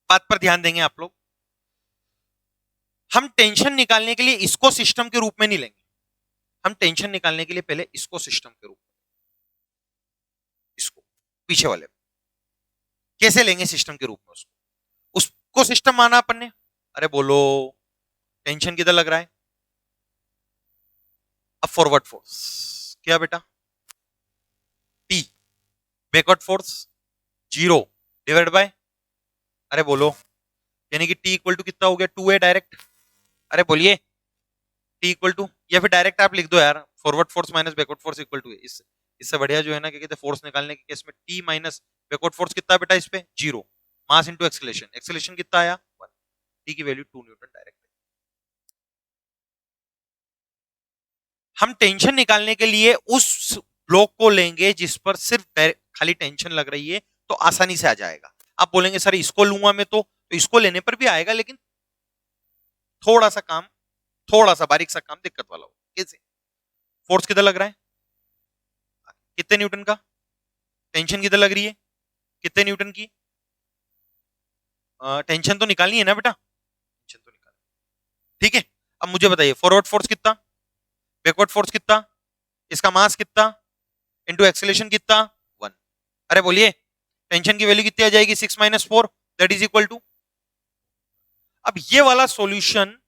बात पर ध्यान देंगे आप लोग। हम टेंशन निकालने के लिए इसको सिस्टम के रूप में नहीं लेंगे, हम टेंशन निकालने के लिए पहले इसको सिस्टम के रूप में, इसको पीछे वाले कैसे लेंगे सिस्टम के रूप में, उसको सिस्टम माना अपन ने। अरे बोलो, टेंशन किधर लग रहा है? अब फॉरवर्ड फोर्स क्या बेटा? T. Backward force 0 divide by, अरे बोलो, यानी कि टी इक्वल टू कितना हो गया? 2 है डायरेक्ट। अरे बोलिए, टी इक्वल टू, या फिर डायरेक्ट आप लिख दो यार, forward force minus backward force equal to, इससे बढ़िया जो है ना, क्या कहते हैं, फोर्स निकालने के केस में टी माइनस बैकवर्ड फोर्स कितना है बेटा? इस पे 0, मास इंटू एक्सेलेरेशन, एक्सेलेरेशन कितना आया? 1, टी की वैल्यू 2 न्यूटन डायरेक्ट। हम टेंशन निकालने के लिए उस ब्लॉक को लेंगे जिस पर सिर्फ खाली टेंशन लग रही है, तो आसानी से आ जाएगा। आप बोलेंगे सर इसको लूंगा मैं तो इसको लेने पर भी आएगा, लेकिन थोड़ा सा काम, थोड़ा सा बारीक सा काम दिक्कत वाला हो। कैसे? फोर्स किधर लग रहा है? कितने न्यूटन का? टेंशन किधर लग रही है? कितने न्यूटन की? टेंशन तो निकालनी है ना बेटा, टेंशन तो निकाल, ठीक है। अब मुझे बताइए, फॉरवर्ड फोर्स कितना, बैकवर्ड फोर्स कितना, इसका मास कितना, इंटू एक्सेलेरेशन कितना? 1। अरे बोलिए, टेंशन की वैल्यू कितनी आ जाएगी? 6 - 4, दैट इज इक्वल टू। अब ये वाला सॉल्यूशन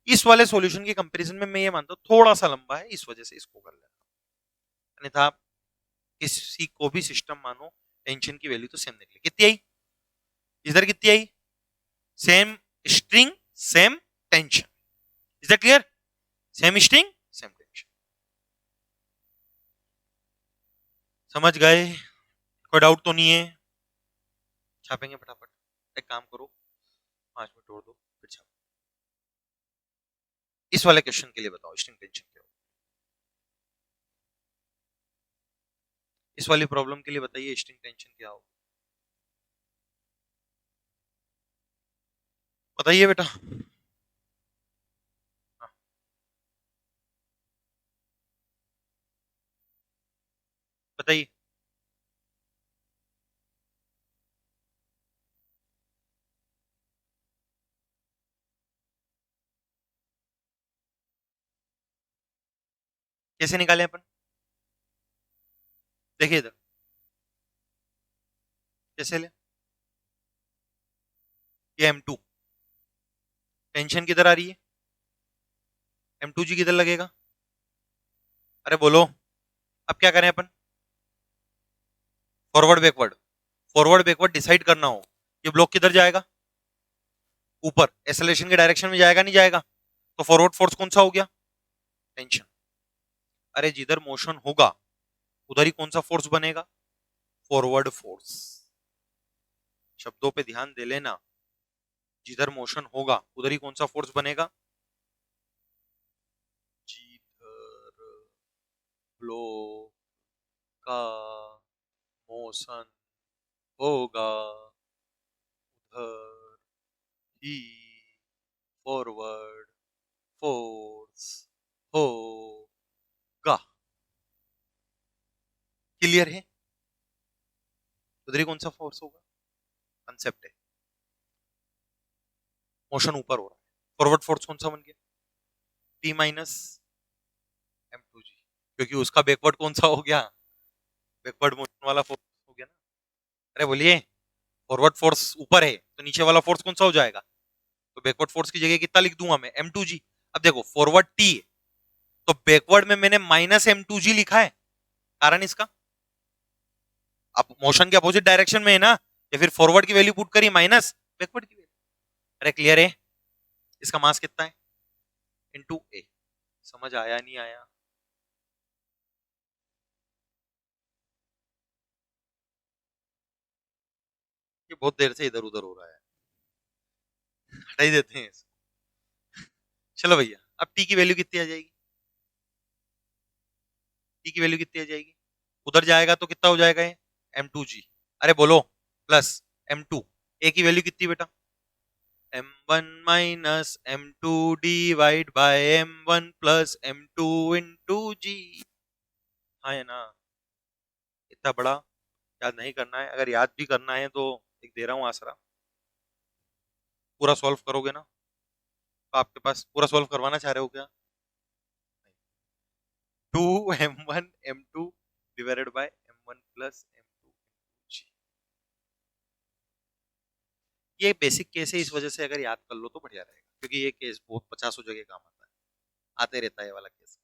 इस वाले सॉल्यूशन के कंपैरिजन में मैं ये मानता हूं थोड़ा सा लंबा है, इस वजह से इसको कर लेना, अन्यथा आप किसी को भी सिस्टम मानो, टेंशन की वैल्यू तो सेम निकली। कितनी आई? इधर कितनी आई? Same string same tension. Is that clear? Same string same tension. समझ गए? कोई डाउट तो नहीं है? छापेंगे फटाफट, एक काम करो, 5 मिनट और दो, फिर छापो। इस वाले क्वेश्चन के लिए बताओ स्ट्रिंग टेंशन क्या हो, इस वाली प्रॉब्लम के लिए बताइए स्ट्रिंग टेंशन क्या हो, बताइए बेटा। हाँ, बताइए। कैसे निकाले अपन? देखिए इधर, कैसे ले? ये M2, टेंशन किधर आ रही है? M2G किधर लगेगा? अरे बोलो, अब क्या करें अपन? Forward backward, forward backward decide करना हो, ये ब्लॉक किधर जाएगा? ऊपर, एक्सेलरेशन के डायरेक्शन में जाएगा नहीं जाएगा? तो फॉरवर्ड फोर्स कौन सा हो गया? टेंशन। अरे जिधर मोशन होगा उधर ही कौन सा फोर्स बनेगा? Forward force. शब्दों पे ध्यान दे लेना, जिधर मोशन होगा उधर ही कौन सा फोर्स बनेगा? जिधर ब्लॉक का मोशन होगा उधर ही फॉरवर्ड फोर्स होगा। क्लियर है? उधर ही कौन सा फोर्स होगा, कंसेप्ट है। मोशन ऊपर हो रहा है, फॉरवर्ड फोर्स कौन सा बन गया? T माइनस M2G, क्योंकि उसका बैकवर्ड कौन सा हो गया? बैकवर्ड मोशन वाला फोर्स हो गया ना। अरे बोलिए, फॉरवर्ड फोर्स ऊपर है तो नीचे वाला फोर्स कौन सा हो जाएगा? तो बैकवर्ड फोर्स की जगह कितना लिख दूंगा मैं? M2G। अब देखो, फॉरवर्ड T है तो बैकवर्ड में मैंने -M2G लिखा है, कारण इसका, अब मोशन के अपोजिट डायरेक्शन में है ना, या फिर फॉरवर्ड की वैल्यू पुट करी माइनस बैकवर्ड की वैल्यू। अरे क्लियर है? इसका मास कितना है? इनटू ए। समझ आया नहीं आया? ये बहुत देर से इधर उधर हो रहा है, हटा ही देते हैं इसको। चलो भैया, अब टी की वैल्यू कितनी आ जाएगी? टी की वैल्यू कितनी आ जाएगी? उधर जाएगा तो कितना हो जाएगा ये? M2G। अरे बोलो, प्लस M2, ए की वैल्यू कितनी बेटा? M1 minus M2 divide by M1 plus M2 into g. है ना, इतना बड़ा याद नहीं करना है। अगर याद भी करना है तो एक दे रहा हूँ आसरा, पूरा सॉल्व करोगे ना तो आपके पास, पूरा सॉल्व करवाना चाह रहे हो क्या? 2m1m2 divided by m1 plus m2। ये बेसिक केस है, इस वजह से अगर याद कर लो तो बढ़िया रहेगा, क्योंकि ये केस बहुत 50 जगह काम आता है, आते रहता है ये वाला केस।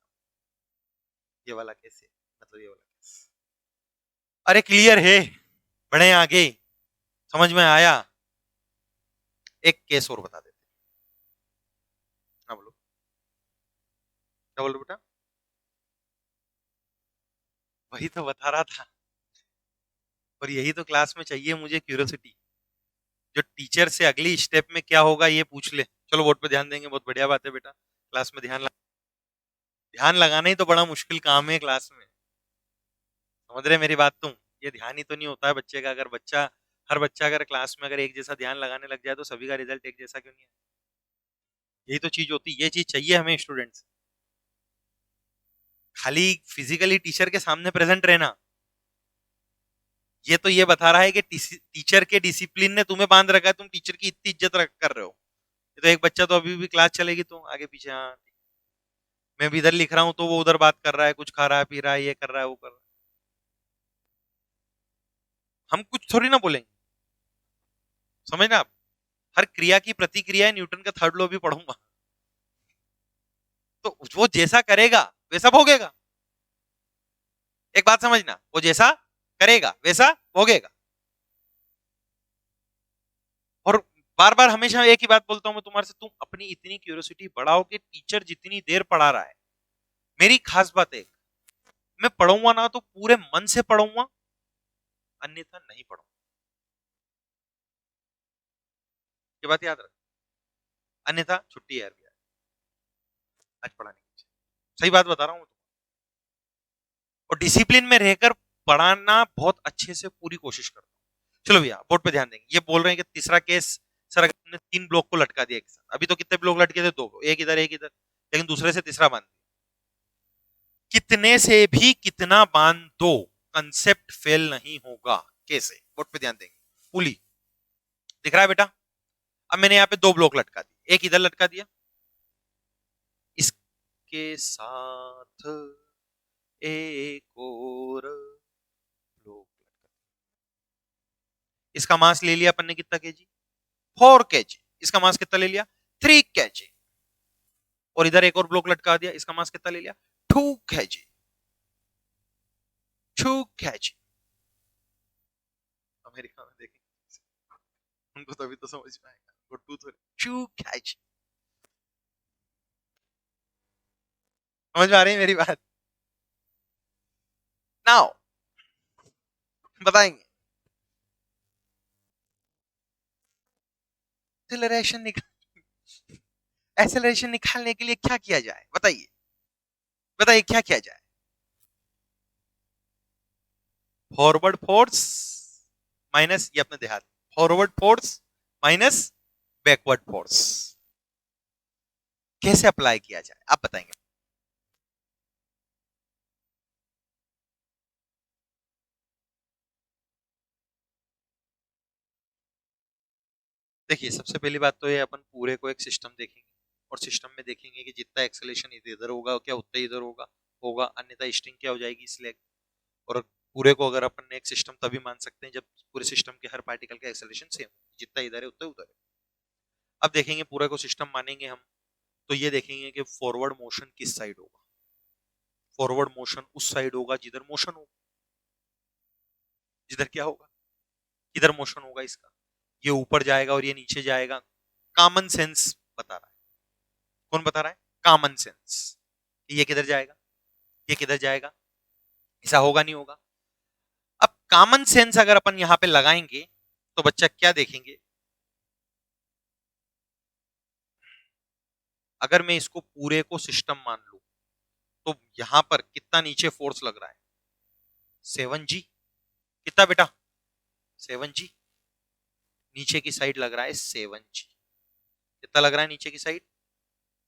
ये वाला केस है, मतलब ये वाला केस। अरे क्लियर है, बढ़े आगे, समझ में आया? एक केस और बता देते हैं। हाँ बोलो, क्या बोल रहे हो बेटा? वही तो बता रहा था, और यही तो क्लास में चाहिए मुझे, क्यूरियोसिटी। जो टीचर से अगली स्टेप में क्या होगा ये पूछ ले। चलो बोर्ड पे ध्यान देंगे, बहुत बढ़िया बात है बेटा। क्लास में ध्यान लगाना ही तो बड़ा मुश्किल काम है क्लास में। समझ रहे मेरी बात तुम? ये ध्यान ही तो नहीं होता है बच्चे का। अगर बच्चा, हर बच्चा अगर क्लास में अगर एक जैसा ध्यान लगाने लग जाए तो सभी का रिजल्ट एक जैसा क्यों नहीं है? यही तो चीज होती है, ये चीज चाहिए हमें स्टूडेंट्स। खाली फिजिकली टीचर के सामने प्रेजेंट रहना, ये तो ये बता रहा है कि टीचर के डिसिप्लिन ने तुम्हें बांध रखा है, तुम टीचर की इतनी इज्जत कर रहे हो। ये तो एक बच्चा तो अभी भी क्लास चलेगी तो आगे पीछे, हाँ मैं भी इधर लिख रहा हूँ तो वो उधर बात कर रहा है, कुछ खा रहा है पी रहा है, ये कर रहा है वो कर रहा है। हम कुछ थोड़ी ना बोलेंगे, समझना आप? हर क्रिया की प्रतिक्रिया है, न्यूटन का थर्ड लॉ भी पढ़ूंगा। तो वो जैसा करेगा वैसा भोगेगा। एक बात समझना, वो जैसा करेगा वैसा भोगेगा। और बार बार हमेशा एक ही बात बोलता हूं मैं तुम्हारे से, तुम अपनी इतनी क्यूरियोसिटी बढ़ाओ कि टीचर जितनी देर पढ़ा रहा है, मेरी खास बात है, मैं पढ़ूंगा ना तो पूरे मन से पढ़ूंगा, अन्यथा नहीं पढ़ूंगा। ये बात याद रख, अन्यथा छुट्टी है यार भैया, आज पढ़ाने की। सही बात बता रहा हूं। और डिसिप्लिन में रहकर पढ़ाना बहुत अच्छे से पूरी कोशिश करता हूँ। चलो भैया बोर्ड पे ध्यान देंगे। ये बोल रहे हैं कि तीसरा केस, सर अगर तुमने 3 ब्लॉक को लटका दिया एक साथ, अभी तो कितने ब्लॉक लटके थे? 2, एक इधर एक इधर, लेकिन दूसरे से तीसरा बांध दिया। कितने से भी कितना बांध दो, कंसेप्ट फेल नहीं होगा। कैसे? बोर्ड पे ध्यान देंगे। पुली दिख रहा है बेटा? अब मैंने यहाँ पे 2 ब्लॉक लटका दिए, एक इधर लटका दिया, इसके साथ एक और ब्लॉक। इसका मास ले लिया अपन ने कितना केजी? 4 kg। इसका मास कितना ले लिया? 3 kg। और इधर एक और ब्लॉक लटका दिया, इसका मास कितना ले लिया? 2 kg। 2 kg। अमेरिका में देखेंगे उनको तभी तो समझ में आएगा। वो 2 kg। समझ में आ रही है मेरी बात? नाउ बताएंगे एक्सेलरेशन निकाल, एक्सेलरेशन निकालने के लिए क्या किया जाए? बताइए, बताइए क्या किया जाए? फॉरवर्ड फोर्स माइनस, ये अपने देहात, forward force minus backward force. कैसे अप्लाई किया जाए आप बताएंगे? देखिए सबसे पहली बात तो ये, अपन पूरे को एक सिस्टम देखेंगे, और सिस्टम में देखेंगे कि जितना एक्सेलेरेशन इधर होगा क्या उतना इधर होगा, होगा, अन्यथा स्ट्रिंग क्या हो जाएगी, इसलिए। और पूरे को अगर अपन ने एक सिस्टम तभी मान सकते हैं जब पूरे सिस्टम के हर पार्टिकल का एक्सेलरेशन सेम, जितना इधर है उतना उधर है। अब देखेंगे पूरे को सिस्टम मानेंगे हम, तो ये देखेंगे कि फॉरवर्ड मोशन किस साइड होगा। फॉरवर्ड मोशन उस साइड होगा जिधर मोशन होगा। जिधर क्या होगा? किधर मोशन होगा इसका? ये ऊपर जाएगा और ये नीचे जाएगा। कॉमन सेंस बता रहा है। कौन बता रहा है? Common sense. ये किधर जाएगा, ये किधर जाएगा, ऐसा होगा नहीं होगा। अब कॉमन सेंस अगर अपन यहां पे लगाएंगे तो बच्चा क्या देखेंगे? अगर मैं इसको पूरे को सिस्टम मान लू तो यहां पर कितना नीचे फोर्स लग रहा है? 7G। कितना बेटा? 7G। नीचे की साइड लग रहा है 7G। कितना लग रहा है नीचे की साइड?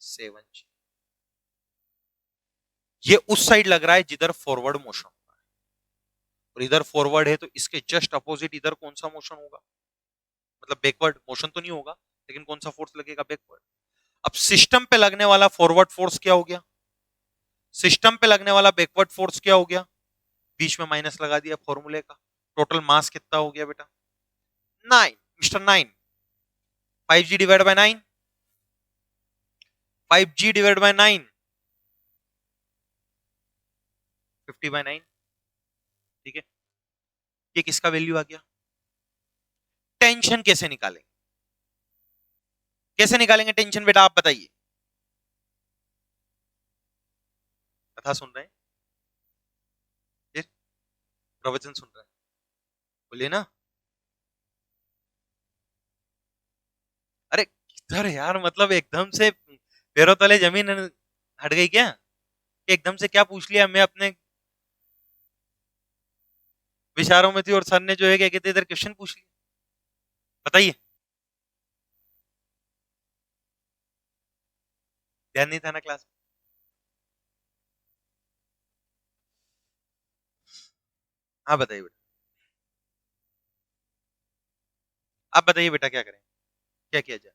7G। ये उस साइड लग रहा है जिधर फॉरवर्ड मोशन होगा, और इधर फॉरवर्ड है तो इसके जस्ट अपोजिट इधर कौन सा मोशन होगा, मतलब बैकवर्ड मोशन तो नहीं होगा, लेकिन कौन सा फोर्स लगेगा, बैकवर्ड। अब सिस्टम पे लगने वाला फॉरवर्ड फोर्स क्या हो गया, सिस्टम पे लगने वाला बैकवर्ड फोर्स क्या हो गया, बीच में माइनस लगा दिया फॉर्मूले का। टोटल मास कितना हो गया बेटा, 9, mister 9। 5g divide by 9, 5g divide by 9, 50/9। ठीक है, ये किसका वैल्यू आ गया। टेंशन कैसे निकालेंगे, कैसे निकालेंगे टेंशन बेटा, आप बताइए। कथा सुन रहे हैं, फिर प्रवचन सुन रहे हैं, बोलिए ना। अरे किधर यार, मतलब एकदम से पैरों तले जमीन हट गई क्या, एकदम से क्या पूछ लिया, मैं अपने विचारों में थी और सर ने जो है क्या कहते इधर क्वेश्चन पूछ लिया, बताइए। ध्यान नहीं था ना क्लास में। हाँ बताइए बेटा, आप बताइए बेटा क्या करें, क्या किया जाए।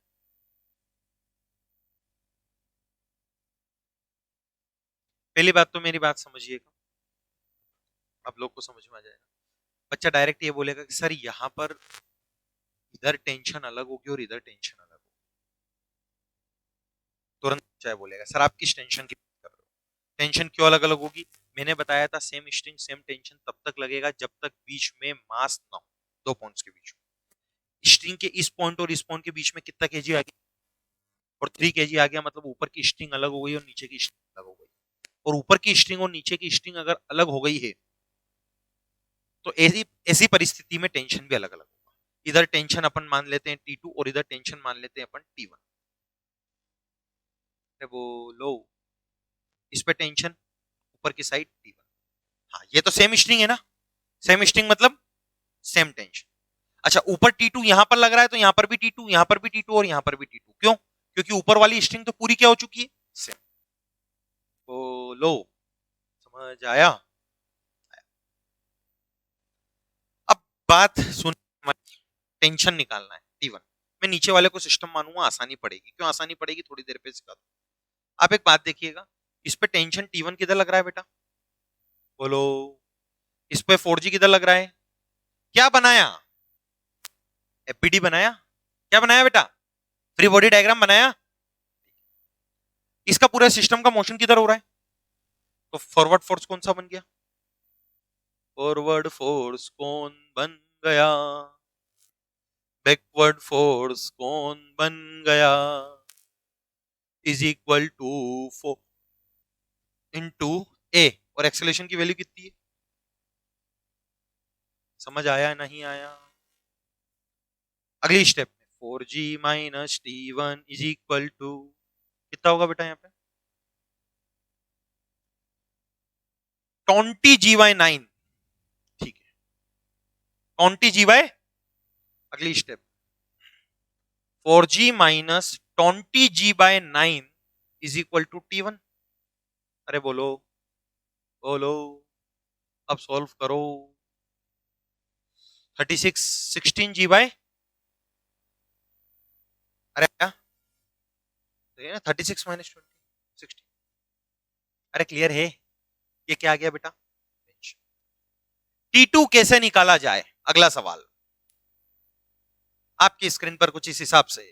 पहली बात तो मेरी बात समझिएगा, आप लोग को समझ में आ जाएगा। बच्चा डायरेक्ट ये बोलेगा कि सर यहाँ पर इधर टेंशन अलग होगी और इधर टेंशन अलग होगी, तुरंत चाहे बोलेगा सर आप किस टेंशन की बात कर रहे हो, टेंशन क्यों अलग अलग होगी। मैंने बताया था सेम स्ट्रिंग सेम टेंशन तब तक लगेगा जब तक बीच में मास ना हो, दो पॉइंट्स के बीच में। स्ट्रिंग के इस पॉइंट और इस पॉइंट के बीच में कितना केजी आ गया, और 3 kg आ गया, मतलब ऊपर की स्ट्रिंग अलग हो गई और नीचे की स्ट्रिंग अलग हो गई। और ऊपर की स्ट्रिंग और नीचे की स्ट्रिंग अगर अलग हो गई है तो ऐसी ऐसी परिस्थिति में टेंशन भी अलग अलग होगा। इधर टेंशन अपन मान लेते हैं T2 और इधर टेंशन मान लेते हैं अपन T1। बोलो, इस पे टेंशन ऊपर की साइड T1। हाँ ये तो सेम स्ट्रिंग है ना, सेम स्ट्रिंग मतलब सेम टेंशन। अच्छा ऊपर T2 यहां पर लग रहा है तो यहां पर भी T2, यहां पर भी T2 और यहां पर भी T2, क्यों, क्योंकि ऊपर वाली स्ट्रिंग तो पूरी क्या हो चुकी है, सेम। बोलो, समझ आया। अब बात सुन, टेंशन निकालना है T1। मैं नीचे वाले को सिस्टम मानूंगा, आसानी पड़ेगी, क्यों आसानी पड़ेगी, थोड़ी देर पे सिखा दूं। आप एक बात देखिएगा, इस पे टेंशन T1 किधर लग रहा है बेटा, बोलो। इस पे 4G किधर लग रहा है, क्या बनाया, एफपीडी बनाया, क्या बनाया बेटा, फ्री बॉडी डायग्राम बनाया। इसका पूरा सिस्टम का मोशन किधर हो रहा है, तो फॉरवर्ड फोर्स कौन सा बन गया, फॉरवर्ड फोर्स कौन बन गया, बैकवर्ड फोर्स कौन बन गया, इज इक्वल टू 4 इंटू ए, और एक्सेलेरेशन की वैल्यू कितनी है, समझ आया नहीं आया। अगली स्टेप में 4G minus T1 is equal to कितना होगा बेटा यहाँ पे, 20G/9। ठीक है, 20G/, अगली step 4G minus 20G/9 is equal to T1। अरे बोलो, बोलो, अब सॉल्व करो। 36 16G/, अरे क्या, 36 - 20 16। अरे क्लियर है, ये क्या आ गया बेटा, T2 कैसे निकाला जाए, अगला सवाल आपकी स्क्रीन पर कुछ इस हिसाब से।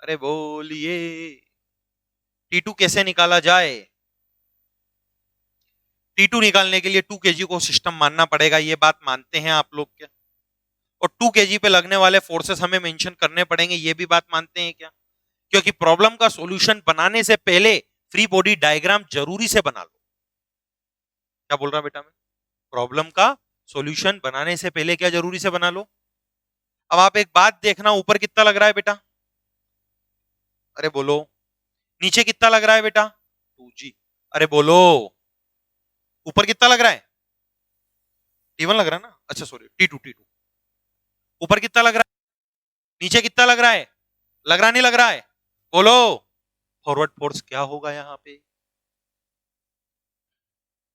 अरे बोलिए, T2 कैसे निकाला जाए। T2 निकालने के लिए 2 kg को सिस्टम मानना पड़ेगा, ये बात मानते हैं आप लोग क्या, और 2 kg पे लगने वाले फोर्सेस हमें मेंशन करने पड़ेंगे, ये भी बात मानते हैं क्या, क्योंकि प्रॉब्लम का सॉल्यूशन बनाने से पहले फ्री बॉडी डायग्राम जरूरी से बना लो। क्या बोल रहा बेटा मैं, प्रॉब्लम का सॉल्यूशन बनाने से पहले क्या जरूरी से बना लो। अब आप एक बात देखना, ऊपर कितना लग रहा है बेटा, अरे बोलो, नीचे कितना लग रहा है बेटा 2G, अरे बोलो, ऊपर कितना लग रहा है, T1 लग रहा है ना, अच्छा सॉरी T2 ऊपर कितना लग रहा है, नीचे कितना लग रहा है, लग रहा नहीं लग रहा है, बोलो, फॉरवर्ड फोर्स क्या होगा यहाँ पे?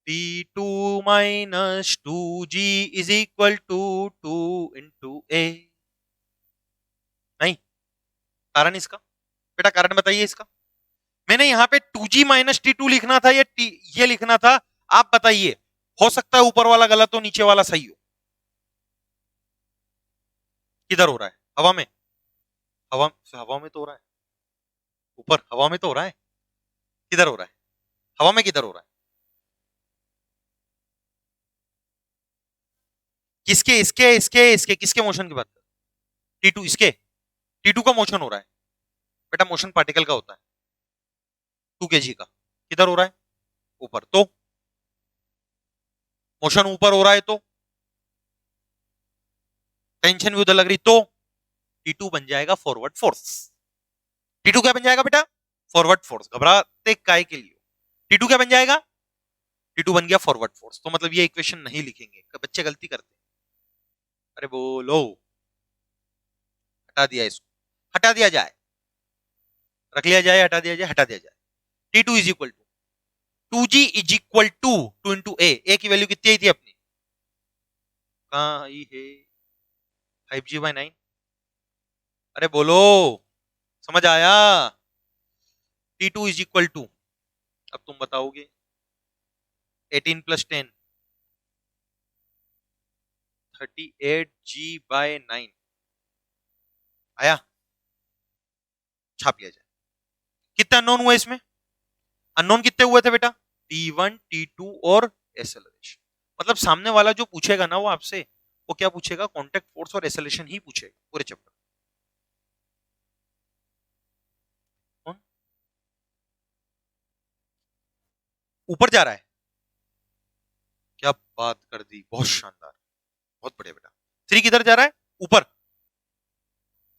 T2 minus 2G is equal to 2 into A। नहीं, कारण इसका, बेटा कारण बताइए इसका। मैंने यहाँ पे 2G माइनस T2 लिखना था या ये लिखना था? आप बताइए। हो सकता है ऊपर वाला गलत हो, नीचे वाला सही हो। किधर हो रहा है? हवा में? हवा हवा में तो हो रहा है। ऊपर हवा में तो हो रहा है। किधर हो रहा है? हवा में किधर हो रहा है? किसके? इसके इसके इसके किसके मोशन की बात कर? T2 इसके? T2 का मोशन हो रहा है बेटा, मोशन पार्टिकल का होता है 2 kg का। किधर हो रहा है? ऊपर। तो मोशन ऊपर हो रहा है तो टेंशन भी उधर लग रही, तो T2 बन जाएगा फॉरवर्ड फोर्स। T2 क्या बन जाएगा बेटा? Forward force. घबराते काय के लिए? T2 क्या बन जाएगा? T2 बन गया फॉरवर्ड फोर्स। तो मतलब ये इक्वेशन नहीं लिखेंगे, बच्चे गलती करते हैं। अरे बोलो, हटा दिया इसको, हटा दिया जाए, रख लिया जाए, हटा दिया जाए, हटा दिया जाए। T2 is equal to 2G is equal to 2 into A की वैल्यू कितनी आई थी अपनी? कहां आई है? 5G/9। अरे बोलो, समझ आया? T2 इज इक्वल टू, अब तुम बताओगे, 18 + 10 38G/9 आया? छाप लिया जाए। कितने अननोन हुए इसमें? अननोन कितने हुए थे बेटा? T1 T2 और एसेलरेशन। मतलब सामने वाला जो पूछेगा ना वो आपसे, वो क्या पूछेगा? कांटेक्ट फोर्स और एसेलरेशन ही पूछेगा पूरे चैप्टर। कौन ऊपर जा रहा है? क्या बात कर दी, बहुत शानदार, बहुत बढ़िया बेटा। 3 किधर जा रहा है? ऊपर।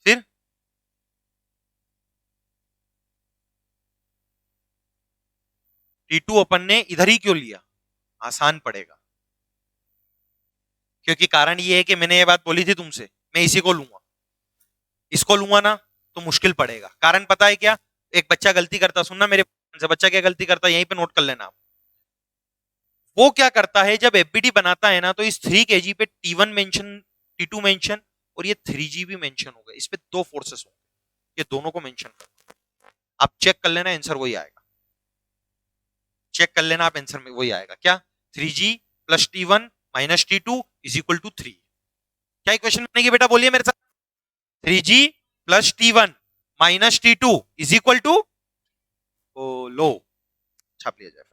फिर T2 अपन ने इधर ही क्यों लिया? आसान पड़ेगा, क्योंकि कारण ये है कि मैंने ये बात बोली थी तुमसे, मैं इसी को लूंगा। इसको लूंगा ना तो मुश्किल पड़ेगा। कारण पता है क्या? एक बच्चा गलती करता, सुनना मेरे से, बच्चा क्या गलती करता है यहीं पे नोट कर लेना आप। वो क्या करता है जब एफबीडी बनाता है ना, तो इस 3 kg पे T1 मेंशन, T2 मेंशन और ये 3G भी मेंशन होगा। इस पे 2 फोर्सेस होंगे, ये दोनों को मेंशन करना। आप चेक कर लेना, आंसर वही आएगा। चेक कर लेना आप, आंसर में वही आएगा। क्या? 3G + T1 - T2 is equal to 3। क्या इक्वेशन बनेगी बेटा? बोलिए मेरे साथ। 3G + T1 - T2 is equal to, लो, छाप लिया जाए।